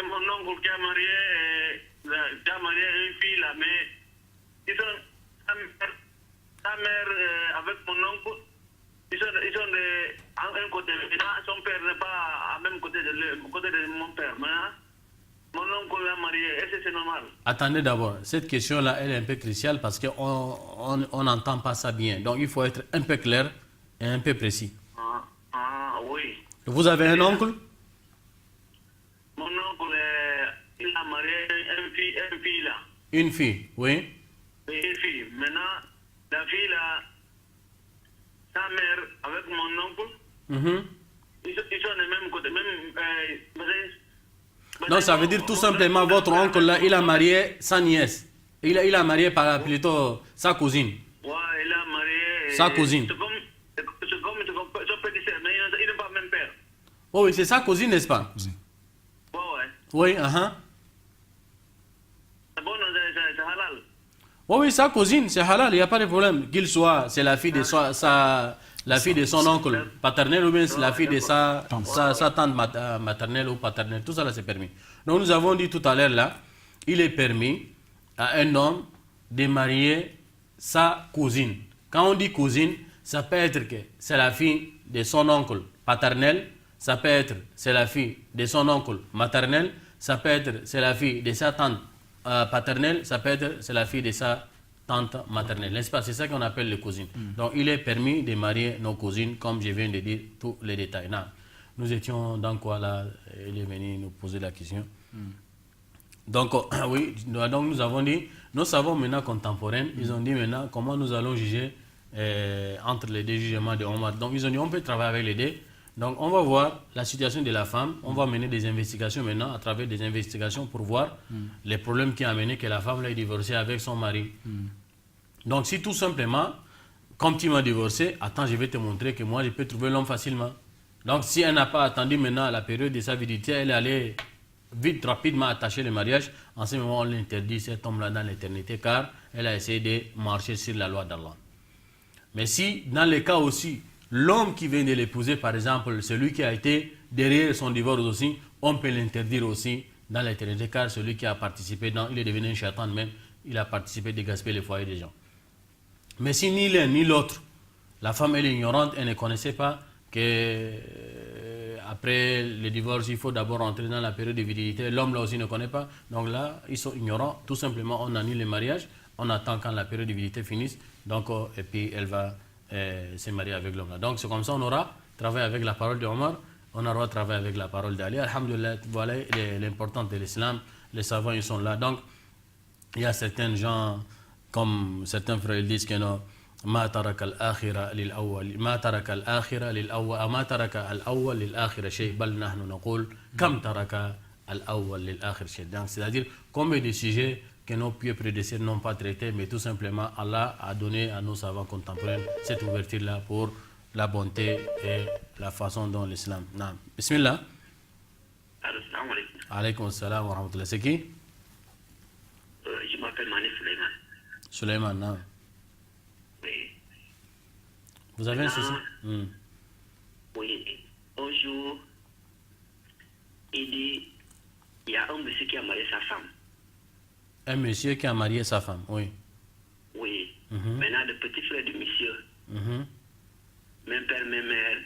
mon oncle qui a marié une fille là, mais sa mère avec mon oncle, ils sont à un côté. Son père n'est pas à même côté de mon père. Maintenant, mon oncle l'a marié. Est-ce que c'est normal? Attendez d'abord. Cette question-là, elle est un peu cruciale parce qu'on n'entend pas ça bien. Donc, il faut être un peu clair et un peu précis. Oui. Vous avez un oncle? Mon oncle, il a marié une fille là. Une fille, oui. Une fille. Maintenant, la fille là, sa mère avec mon oncle, ils sont du même côté. Non, ça veut dire tout simplement votre oncle là, il a marié sa nièce. Il a marié plutôt sa cousine. Ouais, il a marié sa cousine. C'est comme son petit frère, mais ils n'ont pas le même père. Oh oui, c'est sa cousine, n'est-ce pas? Ouais. Oui, C'est bon, c'est halal. Oui, sa cousine, c'est halal, il n'y a pas de problème. Qu'il soit, c'est la fille de son oncle paternel ou bien c'est la fille de sa tante maternelle ou paternelle. Tout ça là c'est permis. Donc nous avons dit tout à l'heure là, il est permis à un homme de marier sa cousine. Quand on dit cousine, ça peut être que c'est la fille de son oncle paternel, ça peut être c'est la fille de son oncle maternel, ça peut être c'est la fille de sa tante paternelle, ça peut être c'est la fille de sa tante maternelle, n'est-ce pas? C'est ça qu'on appelle les cousines. Donc il est permis de marier nos cousines, comme je viens de dire tous les détails. Non. Nous étions dans quoi là? Il est venu nous poser la question. Donc oui, donc nous avons dit, nos savants maintenant contemporains, ils ont dit maintenant comment nous allons juger entre les deux jugements de Omar. Donc ils ont dit on peut travailler avec les deux. Donc on va voir la situation de la femme, on va mener des investigations maintenant à travers des investigations pour voir les problèmes qui ont amené que la femme l'ait divorcée avec son mari. Donc si tout simplement, comme tu m'as divorcé, attends, je vais te montrer que moi je peux trouver l'homme facilement. Donc si elle n'a pas attendu maintenant la période de sa vidité, elle allait vite, rapidement attacher le mariage. En ce moment, on l'interdit, cet homme-là, dans l'éternité, car elle a essayé de marcher sur la loi d'Allah. Mais si, dans le cas aussi, l'homme qui vient de l'épouser, par exemple, celui qui a été derrière son divorce aussi, on peut l'interdire aussi dans l'éternité, car celui qui a participé, il est devenu un shaitan même, il a participé de gaspiller les foyers des gens. Mais si ni l'un ni l'autre, la femme elle est ignorante, elle ne connaissait pas que après le divorce, il faut d'abord rentrer dans la période de virilité. L'homme là aussi ne connaît pas. Donc là, ils sont ignorants. Tout simplement, on annule le mariage. On attend quand la période de virilité finisse. Donc, et puis elle va se marier avec l'homme là. Donc c'est comme ça, on aura travaillé avec la parole de Omar. On aura travaillé avec la parole d'Ali. Alhamdulillah, voilà l'importance de l'islam. Les savants, ils sont là. Donc, il y a certains gens, comme certains frères, ils disent que non. ما ترك الآخرة للأول ما ترك الآخرة للأول ما ترك الأول للآخرة شيء بل نحن نقول كم ترك الأول للآخر شيء. Donc c'est-à-dire combien de sujets que nos pieux prédécesseurs n'ont pas traités, mais tout simplement Allah a donné à nos savants contemporains cette ouverture-là pour la bonté et la façon dont l'islam. Non. Bismillah. Assalamu alaikum. Alaykoum salam wa rahmatullah. C'est qui? Je m'appelle Mané Suleiman. Suleiman, non. Oui. Vous avez un souci? Oui. Un jour, il dit, il y a un monsieur qui a marié sa femme. Un monsieur qui a marié sa femme, oui. Oui. Maintenant, le petit frère du monsieur, même père, même mère,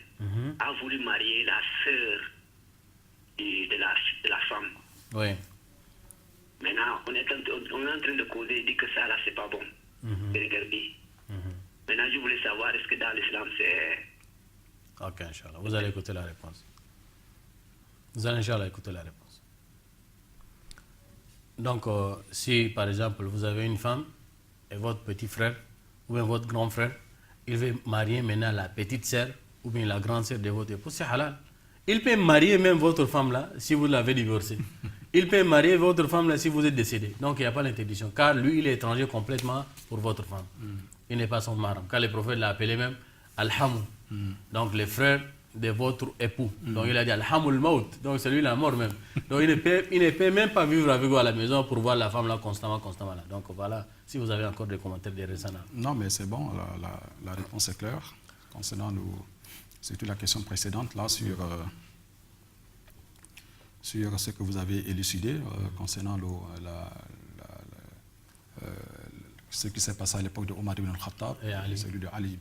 a voulu marier la sœur de la femme. Oui. Maintenant, on est en train de causer et dire que ça, là, c'est pas bon. Regardez. Maintenant, je voulais savoir, est-ce que dans l'islam, c'est... Ok, Inch'Allah. Vous allez écouter la réponse. Vous allez, Inch'Allah, écouter la réponse. Donc, si, par exemple, vous avez une femme et votre petit frère ou bien votre grand frère, il veut marier maintenant la petite sœur ou bien la grande sœur de votre épouse, c'est halal. Il peut marier même votre femme là si vous l'avez divorcée. Il peut marier votre femme là si vous êtes décédé. Donc, il n'y a pas l'interdiction. Car lui, il est étranger complètement pour votre femme. Il n'est pas son maram. Car le prophète l'a appelé même Al-Hamou. Donc, les frères de votre époux. Donc, il a dit Al-Hamoul Maut. Donc, c'est lui la mort même. Donc, il ne peut même pas vivre avec vous à la maison pour voir la femme là constamment là. Donc, voilà. Si vous avez encore des commentaires des récents. Non, mais c'est bon. La réponse est claire. Concernant surtout la question précédente, là, sur ce que vous avez élucidé concernant ce qui s'est passé à l'époque de Omar ibn al-Khattab et celui de Ali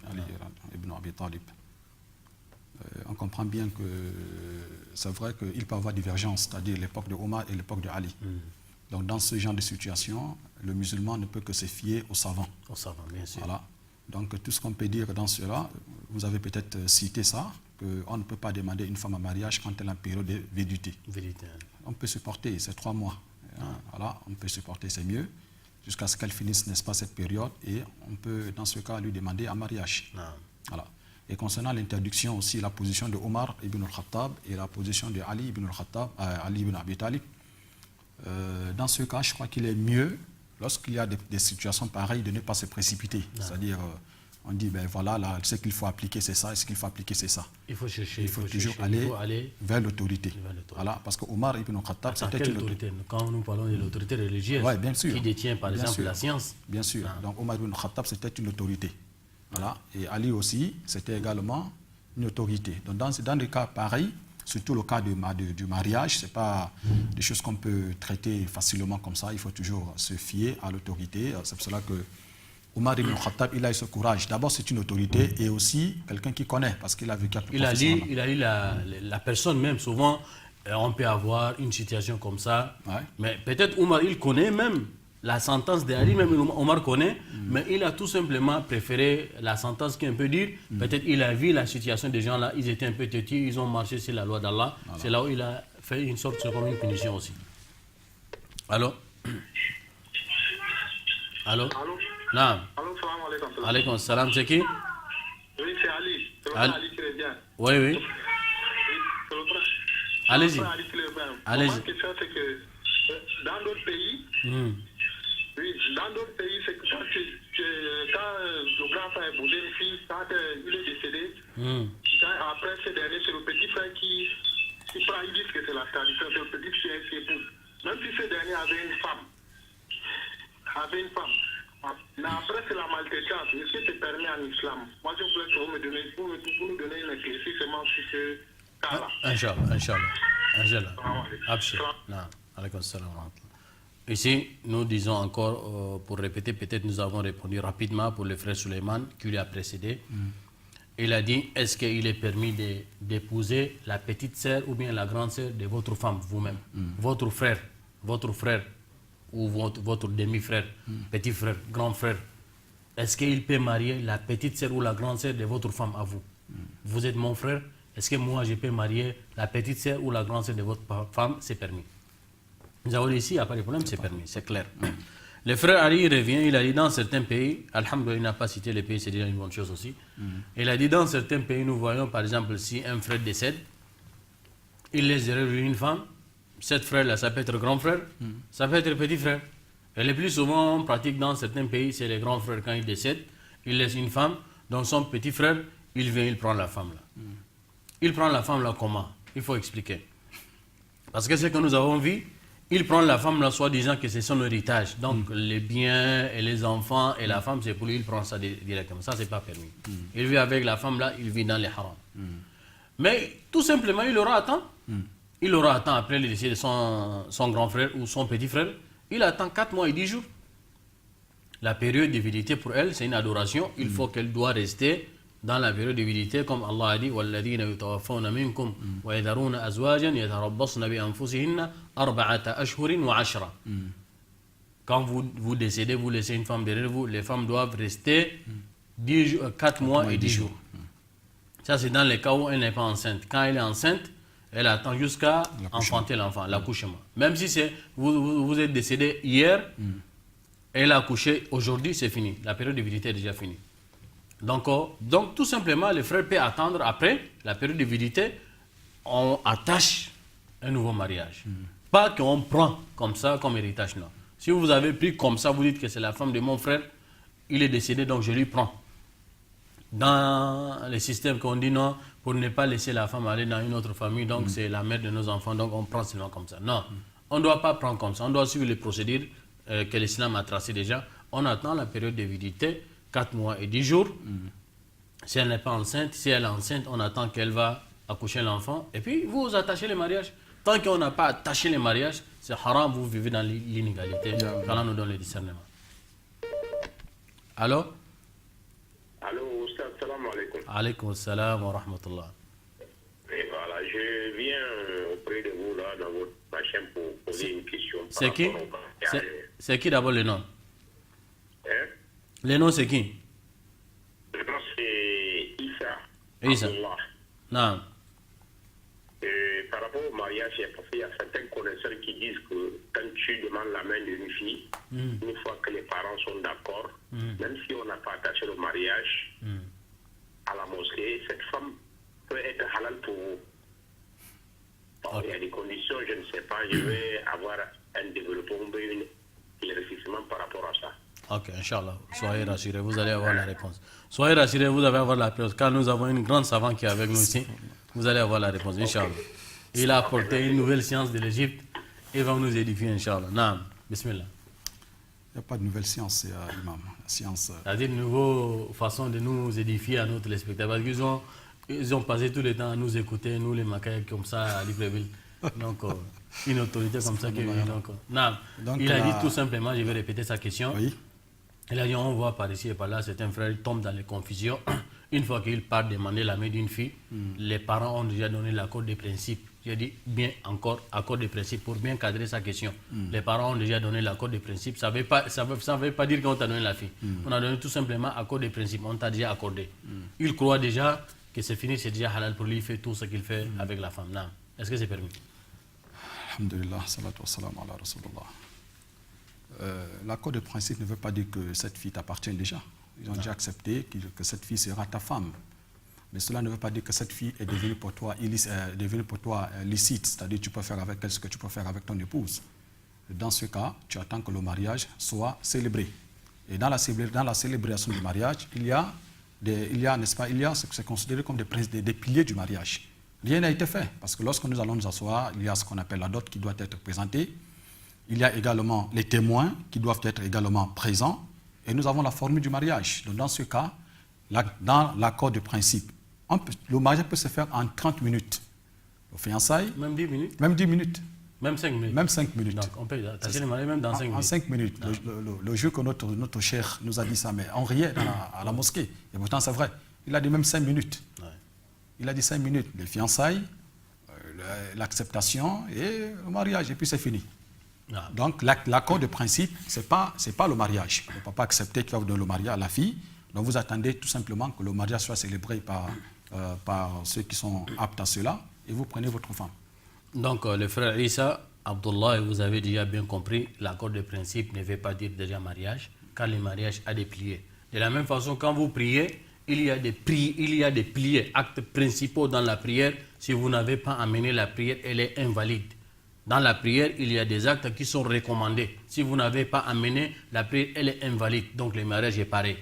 ibn Abi Talib. On comprend bien que c'est vrai qu'il peut y avoir divergence, c'est-à-dire l'époque de Omar et l'époque de Ali. Donc dans ce genre de situation, le musulman ne peut que se fier aux savants. Aux savants, bien sûr. Voilà. Donc tout ce qu'on peut dire dans cela, vous avez peut-être cité ça, qu'on ne peut pas demander une femme en mariage quand elle a une période de védité. On peut supporter, c'est 3 mois. Voilà, on peut supporter, c'est mieux, jusqu'à ce qu'elle finisse, n'est-ce pas, cette période, et on peut, dans ce cas, lui demander un mariage. Voilà. Et concernant l'interdiction aussi, la position de Omar ibn al-Khattab et la position de Ali ibn al-Khattab, Ali ibn Abi Talib, dans ce cas, je crois qu'il est mieux, lorsqu'il y a des situations pareilles, de ne pas se précipiter. C'est-à-dire, on dit, ben voilà, là, ce qu'il faut appliquer, c'est ça, et ce qu'il faut appliquer, c'est ça. Il faut chercher. Il faut toujours aller vers l'autorité. Voilà, parce que Omar ibn al-Khattab, c'était une autorité. Quand nous parlons de l'autorité religieuse, bien sûr, qui détient par exemple la science. Bien sûr. Donc Omar ibn al-Khattab, c'était une autorité. Voilà. Et Ali aussi, c'était également une autorité. Donc dans des cas pareils, surtout le cas du mariage, ce n'est pas des choses qu'on peut traiter facilement comme ça. Il faut toujours se fier à l'autorité. C'est pour cela que Omar ibn Khattab, il a eu ce courage. D'abord, c'est une autorité et aussi quelqu'un qui connaît, parce qu'il a vécu avec il a lu la personne même. Souvent, on peut avoir une situation comme ça. Mais peut-être Omar, il connaît même la sentence d'Ali, même Omar connaît, mais il a tout simplement préféré la sentence qui peut dire, peut-être il a vu la situation des gens là, ils étaient un peu têtus, ils ont marché sur la loi d'Allah. Voilà. C'est là où il a fait une sorte comme une punition aussi. Allô? Allô? Naam. Allô, salam alaikum. Alaykoum salam, c'est qui? Oui, c'est Ali. C'est Ali qui est bien. Oui. Allez-y. Allez-y. Ma question, c'est que dans d'autres pays, c'est que quand le grand frère a épousé une fille, quand il est décédé, après ce dernier, c'est le petit frère qui ils disent que c'est la tradition, c'est le petit chien qui épouse. Même si ce dernier avait une femme. Mais après, c'est la maltraitance. Est-ce que c'est permis en islam? Moi, je voulais que vous nous donner une éclaircissement sur ce cas-là. Inch'Allah. Abshir. Alaykoum salam wa rahmatullah. Ici, nous disons encore, pour répéter, peut-être nous avons répondu rapidement pour le frère Suleiman qui lui a précédé. Il a dit, est-ce qu'il est permis d'épouser la petite sœur ou bien la grande sœur de votre femme, vous-même, votre frère ou votre demi-frère, petit frère, grand frère. Est-ce qu'il peut marier la petite sœur ou la grande sœur de votre femme à vous? Vous êtes mon frère, est-ce que moi je peux marier la petite sœur ou la grande sœur de votre femme? C'est permis. Nous avons dit ici, il n'y a pas de problème, c'est permis, c'est clair. Le frère Ali revient, il a dit dans certains pays, alhamdoulilah, il n'a pas cité les pays, c'est déjà une bonne chose aussi. Il a dit dans certains pays, nous voyons par exemple si un frère décède, il laisse derrière lui une femme, cet frère-là, ça peut être grand frère, ça peut être petit frère. Et le plus souvent, on pratique dans certains pays, c'est les grands frères, quand ils décèdent, il laisse une femme, donc son petit frère, il vient, il prend la femme là. Il prend la femme là comment? Il faut expliquer. Parce que ce que nous avons vu, il prend la femme là, soit disant que c'est son héritage. Donc les biens et les enfants et la femme, c'est pour lui, il prend ça directement. Ça, c'est pas permis. Il vit avec la femme là, il vit dans les harams. Mais tout simplement, il aura à temps. Il aura à temps après le décès de son grand frère ou son petit frère. Il attend 4 mois et 10 jours. La période de validité pour elle, c'est une adoration. Il faut qu'elle doit rester dans la période de validité, comme Allah a dit, وَالَّذِينَ يُتَوَفَّوْنَ مِنْكُمْ وَيَذَرُونَ أَزْوَاجًا يَتَرَبَّصْنَ بِأَنفُسِهِنَّ أَرْبَعَةَ أَشْهُرٍ وَعَشْرًا. Quand vous décédez, vous laissez une femme derrière vous, les femmes doivent rester 4 mois et 10 jours. Ça, c'est dans les cas où elle n'est pas enceinte. Quand elle est enceinte, elle attend jusqu'à enfanter l'enfant, l'accouchement. Même si vous êtes décédé hier, elle a accouché aujourd'hui, c'est fini. La période de validité est déjà finie. Donc, tout simplement, le frère peut attendre après la période de validité, on attache un nouveau mariage. Pas qu'on prend comme ça, comme héritage, non. Si vous avez pris comme ça, vous dites que c'est la femme de mon frère, il est décédé, donc je lui prends. Dans les systèmes qu'on dit non, pour ne pas laisser la femme aller dans une autre famille, donc c'est la mère de nos enfants, donc on prend seulement comme ça. Non, on ne doit pas prendre comme ça, on doit suivre les procédures que l'islam a tracées déjà. On attend la période de validité, 4 mois et 10 jours. Si elle n'est pas enceinte, si elle est enceinte, on attend qu'elle va accoucher l'enfant. Et puis, vous attachez les mariages. Tant qu'on n'a pas attaché les mariages, c'est haram, vous vivez dans l'inégalité. Allah nous donne le discernement. Allô? Allô, Oustaz, salam alaikum. Alaykoum salam wa rahmatullah. Et voilà, je viens auprès de vous là, dans votre machin pour poser une question. C'est qui? C'est qui d'abord le nom? Hein? Le nom c'est qui? Le nom c'est Issa. Issa. Abdullah. Non. Par rapport au mariage, parce qu'il y a certains connaisseurs qui disent que quand tu demandes la main d'une fille, une fois que les parents sont d'accord, même si on n'a pas attaché le mariage à la mosquée, cette femme peut être halal pour vous. Bon, il y a des conditions, je ne sais pas, je vais avoir un développement, un éclaircissement par rapport à ça. Ok, Inch'Allah, soyez rassurés, vous allez avoir la réponse. Soyez rassurés, vous allez avoir la réponse. Car nous avons une grande savante qui est avec nous ici, vous allez avoir la réponse, Inch'Allah. Il a apporté une nouvelle science de l'Égypte et va nous édifier, Inch'Allah. Naam, bismillah. Il n'y a pas de nouvelle science, Imam. La science. C'est-à-dire une nouvelle façon de nous édifier à nos téléspectateurs. Parce qu'ils ont passé tout le temps à nous écouter, nous les macaques comme ça à Libreville. Donc, une autorité comme ça qui est venue. Donc, il a dit tout simplement, je vais répéter sa question. Oui. Il a dit, on voit par ici et par là, certains frères tombent dans les confusions. Une fois qu'il part demander la main d'une fille, les parents ont déjà donné l'accord de principe. J'ai dit bien encore accord de principe pour bien cadrer sa question. Les parents ont déjà donné l'accord de principe. Ça ne veut pas dire qu'on t'a donné la fille. On a donné tout simplement accord de principe. On t'a déjà accordé. Il croit déjà que c'est fini, c'est déjà halal pour lui. Il fait tout ce qu'il fait avec la femme. Est-ce que c'est permis? Alhamdulillah, salatu wa salam ala Rasulullah. L'accord de principe ne veut pas dire que cette fille t'appartient déjà. Ils ont déjà accepté que cette fille sera ta femme. Mais cela ne veut pas dire que cette fille est devenue pour toi licite, c'est-à-dire que tu peux faire avec elle ce que tu peux faire avec ton épouse. Dans ce cas, tu attends que le mariage soit célébré. Et dans la célébration du mariage, il y a, n'est-ce pas, c'est considéré comme des piliers du mariage. Rien n'a été fait, parce que lorsque nous allons nous asseoir, il y a ce qu'on appelle la dot qui doit être présentée. Il y a également les témoins qui doivent être également présents. Et nous avons la formule du mariage. Donc dans ce cas, dans l'accord de principe, le mariage peut se faire en 30 minutes. Le fiançailles. Même 10 minutes? Même 10 minutes. Même 5 minutes? Même 5 minutes. Donc on peut attacher le mariage même dans 5 minutes? En 5 minutes. Le jour que notre cher nous a dit ça, mais on riait à la mosquée. Et pourtant c'est vrai. Il a dit même 5 minutes. Ouais. Il a dit 5 minutes. Les fiançailles, l'acceptation et le mariage. Et puis c'est fini. Ah. Donc l'accord de principe, ce n'est pas le mariage. On ne peut pas accepter qu'il va vous donner le mariage à la fille. Donc vous attendez tout simplement que le mariage soit célébré par ceux qui sont aptes à cela et vous prenez votre femme. Donc le frère Issa, Abdullah, vous avez déjà bien compris, l'accord de principe ne veut pas dire déjà mariage, car le mariage a des piliers. De la même façon, quand vous priez, il y a des piliers, actes principaux dans la prière. Si vous n'avez pas amené la prière, elle est invalide. Dans la prière, il y a des actes qui sont recommandés. Si vous n'avez pas amené la prière, elle est invalide. Donc le mariage est pareil.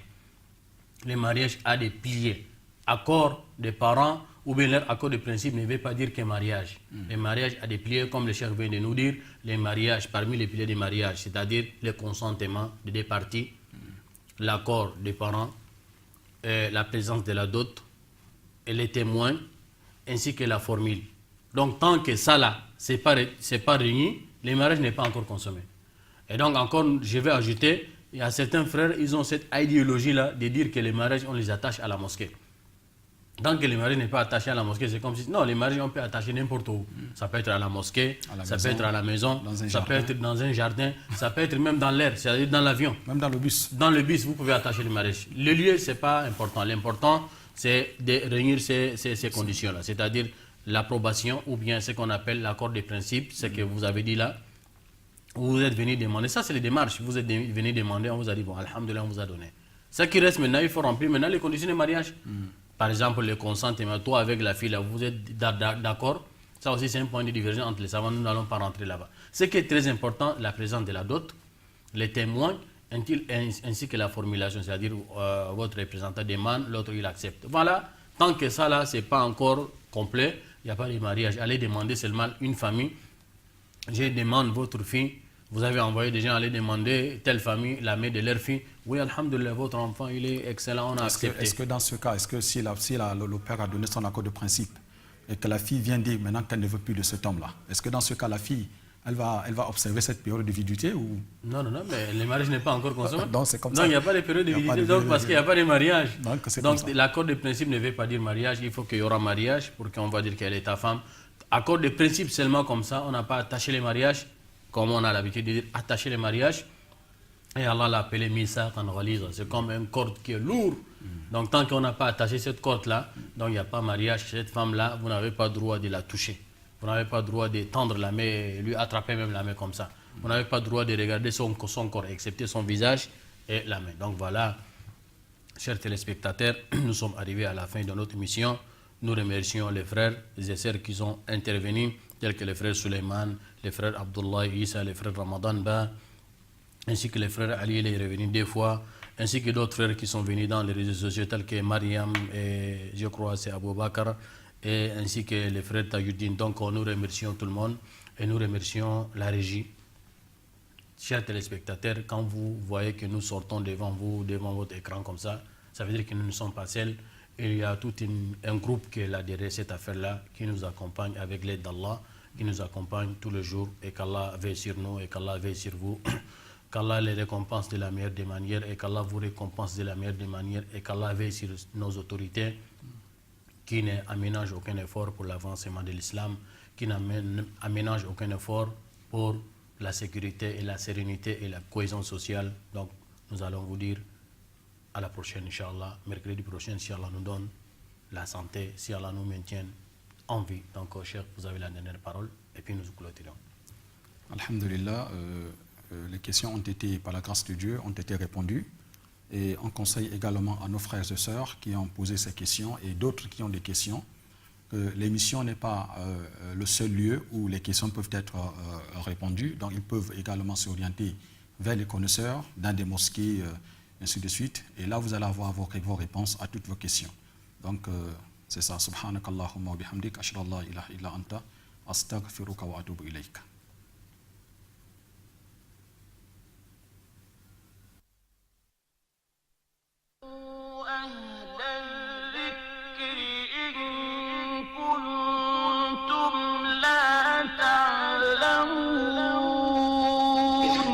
Le mariage a des piliers. Accord des parents ou bien leur accord de principe ne veut pas dire qu'un mariage. Le mariage a des piliers, comme le chef vient de nous dire. Les mariages, parmi les piliers du mariage, c'est-à-dire le consentement des deux parties, l'accord des parents, la présence de la dot, et les témoins, ainsi que la formule. Donc tant que ça là, c'est pas réuni, le mariage n'est pas encore consommé. Et donc encore, je vais ajouter, il y a certains frères, ils ont cette idéologie-là de dire que les mariages, on les attache à la mosquée. Tant que le mariage n'est pas attaché à la mosquée, c'est comme si... Non, les mariages, on peut attacher n'importe où. Ça peut être à la mosquée, ça peut être à la maison, ça peut être dans un jardin, ça peut être même dans l'air, c'est-à-dire dans l'avion. Même dans le bus. Dans le bus, vous pouvez attacher le mariage. Le lieu, ce n'est pas important. L'important, c'est de réunir ces conditions-là, c'est-à-dire l'approbation ou bien ce qu'on appelle l'accord de principe, ce que vous avez dit là. Vous êtes venu demander, ça c'est les démarches, vous êtes venu demander, on vous a dit, bon, alhamdoulilah, on vous a donné. Ce qui reste maintenant, il faut remplir maintenant les conditions de mariage. Par exemple, le consentement, toi avec la fille, là, vous êtes d'accord. Ça aussi, c'est un point de divergence entre les savants, nous n'allons pas rentrer là-bas. Ce qui est très important, la présence de la dot, les témoins, ainsi que la formulation, c'est-à-dire votre représentant demande, l'autre il accepte. Voilà, tant que ça là, ce n'est pas encore complet, il n'y a pas de mariage. Allez demander seulement une famille. Je demande votre fille, vous avez envoyé des gens aller demander telle famille la main de leur fille. Oui, alhamdoulilah, votre enfant, il est excellent, on a accepté. Est-ce que dans ce cas, est-ce que si le père a donné son accord de principe et que la fille vient dire maintenant qu'elle ne veut plus de cet homme-là, est-ce que dans ce cas, la fille, elle va observer cette période de viduité ou... Non, mais le mariage n'est pas encore consommé. Donc c'est comme ça. Non, il n'y a pas de période de viduité, donc parce qu'il n'y a pas de mariage. Donc l'accord de principe ne veut pas dire mariage, il faut qu'il y aura mariage pour qu'on va dire qu'elle est ta femme. Accord de principe seulement comme ça, on n'a pas attaché les mariages, comme on a l'habitude de dire attacher les mariages. Et Allah l'a appelé Misa Kanwaliza. C'est comme une corde qui est lourde. Donc tant qu'on n'a pas attaché cette corde-là, donc il n'y a pas mariage. Cette femme-là, vous n'avez pas le droit de la toucher. Vous n'avez pas le droit de tendre la main et lui attraper même la main comme ça. Vous n'avez pas le droit de regarder son corps, excepté son visage et la main. Donc voilà, chers téléspectateurs, nous sommes arrivés à la fin de notre mission. Nous remercions les frères et sœurs qui sont intervenus, tels que les frères Suleiman, les frères Abdullah Issa, les frères Ramadan Ba, ainsi que les frères Ali, il est revenu 2 fois, ainsi que d'autres frères qui sont venus dans les réseaux sociaux, tels que Mariam et je crois c'est Abou Bakar, et ainsi que les frères Tajuddin. Donc nous remercions tout le monde et nous remercions la régie. Chers téléspectateurs, quand vous voyez que nous sortons devant vous, devant votre écran comme ça, ça veut dire que nous ne sommes pas seuls. Il y a tout un groupe qui est là derrière cette affaire-là, qui nous accompagne avec l'aide d'Allah, qui nous accompagne tous les jours, et qu'Allah veille sur nous, et qu'Allah veille sur vous, qu'Allah les récompense de la meilleure des manières, et qu'Allah vous récompense de la meilleure des manières, et qu'Allah veille sur nos autorités, qui n'aménagent aucun effort pour l'avancement de l'islam, qui n'aménagent aucun effort pour la sécurité et la sérénité et la cohésion sociale. Donc nous allons vous dire à la prochaine, Inch'Allah. Mercredi prochain, si Allah nous donne la santé, si Allah nous maintient en vie. Donc, cher, vous avez la dernière parole et puis nous clôturons. Alhamdulillah, les questions ont été, par la grâce de Dieu, ont été répondues. Et on conseille également à nos frères et sœurs qui ont posé ces questions et d'autres qui ont des questions que l'émission n'est pas le seul lieu où les questions peuvent être répondues. Donc, ils peuvent également s'orienter vers les connaisseurs, dans des mosquées, ainsi de suite. Et là, vous allez avoir vos réponses à toutes vos questions. Donc, C'est ça. Subhanakallahumma wa bihamdik, ashhadu an la ilaha illa anta, astaghfiruka wa atubu ilayk.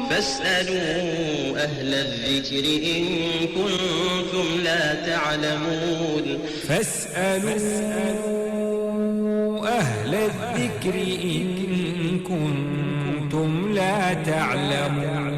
فاسألوا أهل الذكر إن كنتم لا تعلمون فاسألوا أهل الذكر إن كنتم لا تعلمون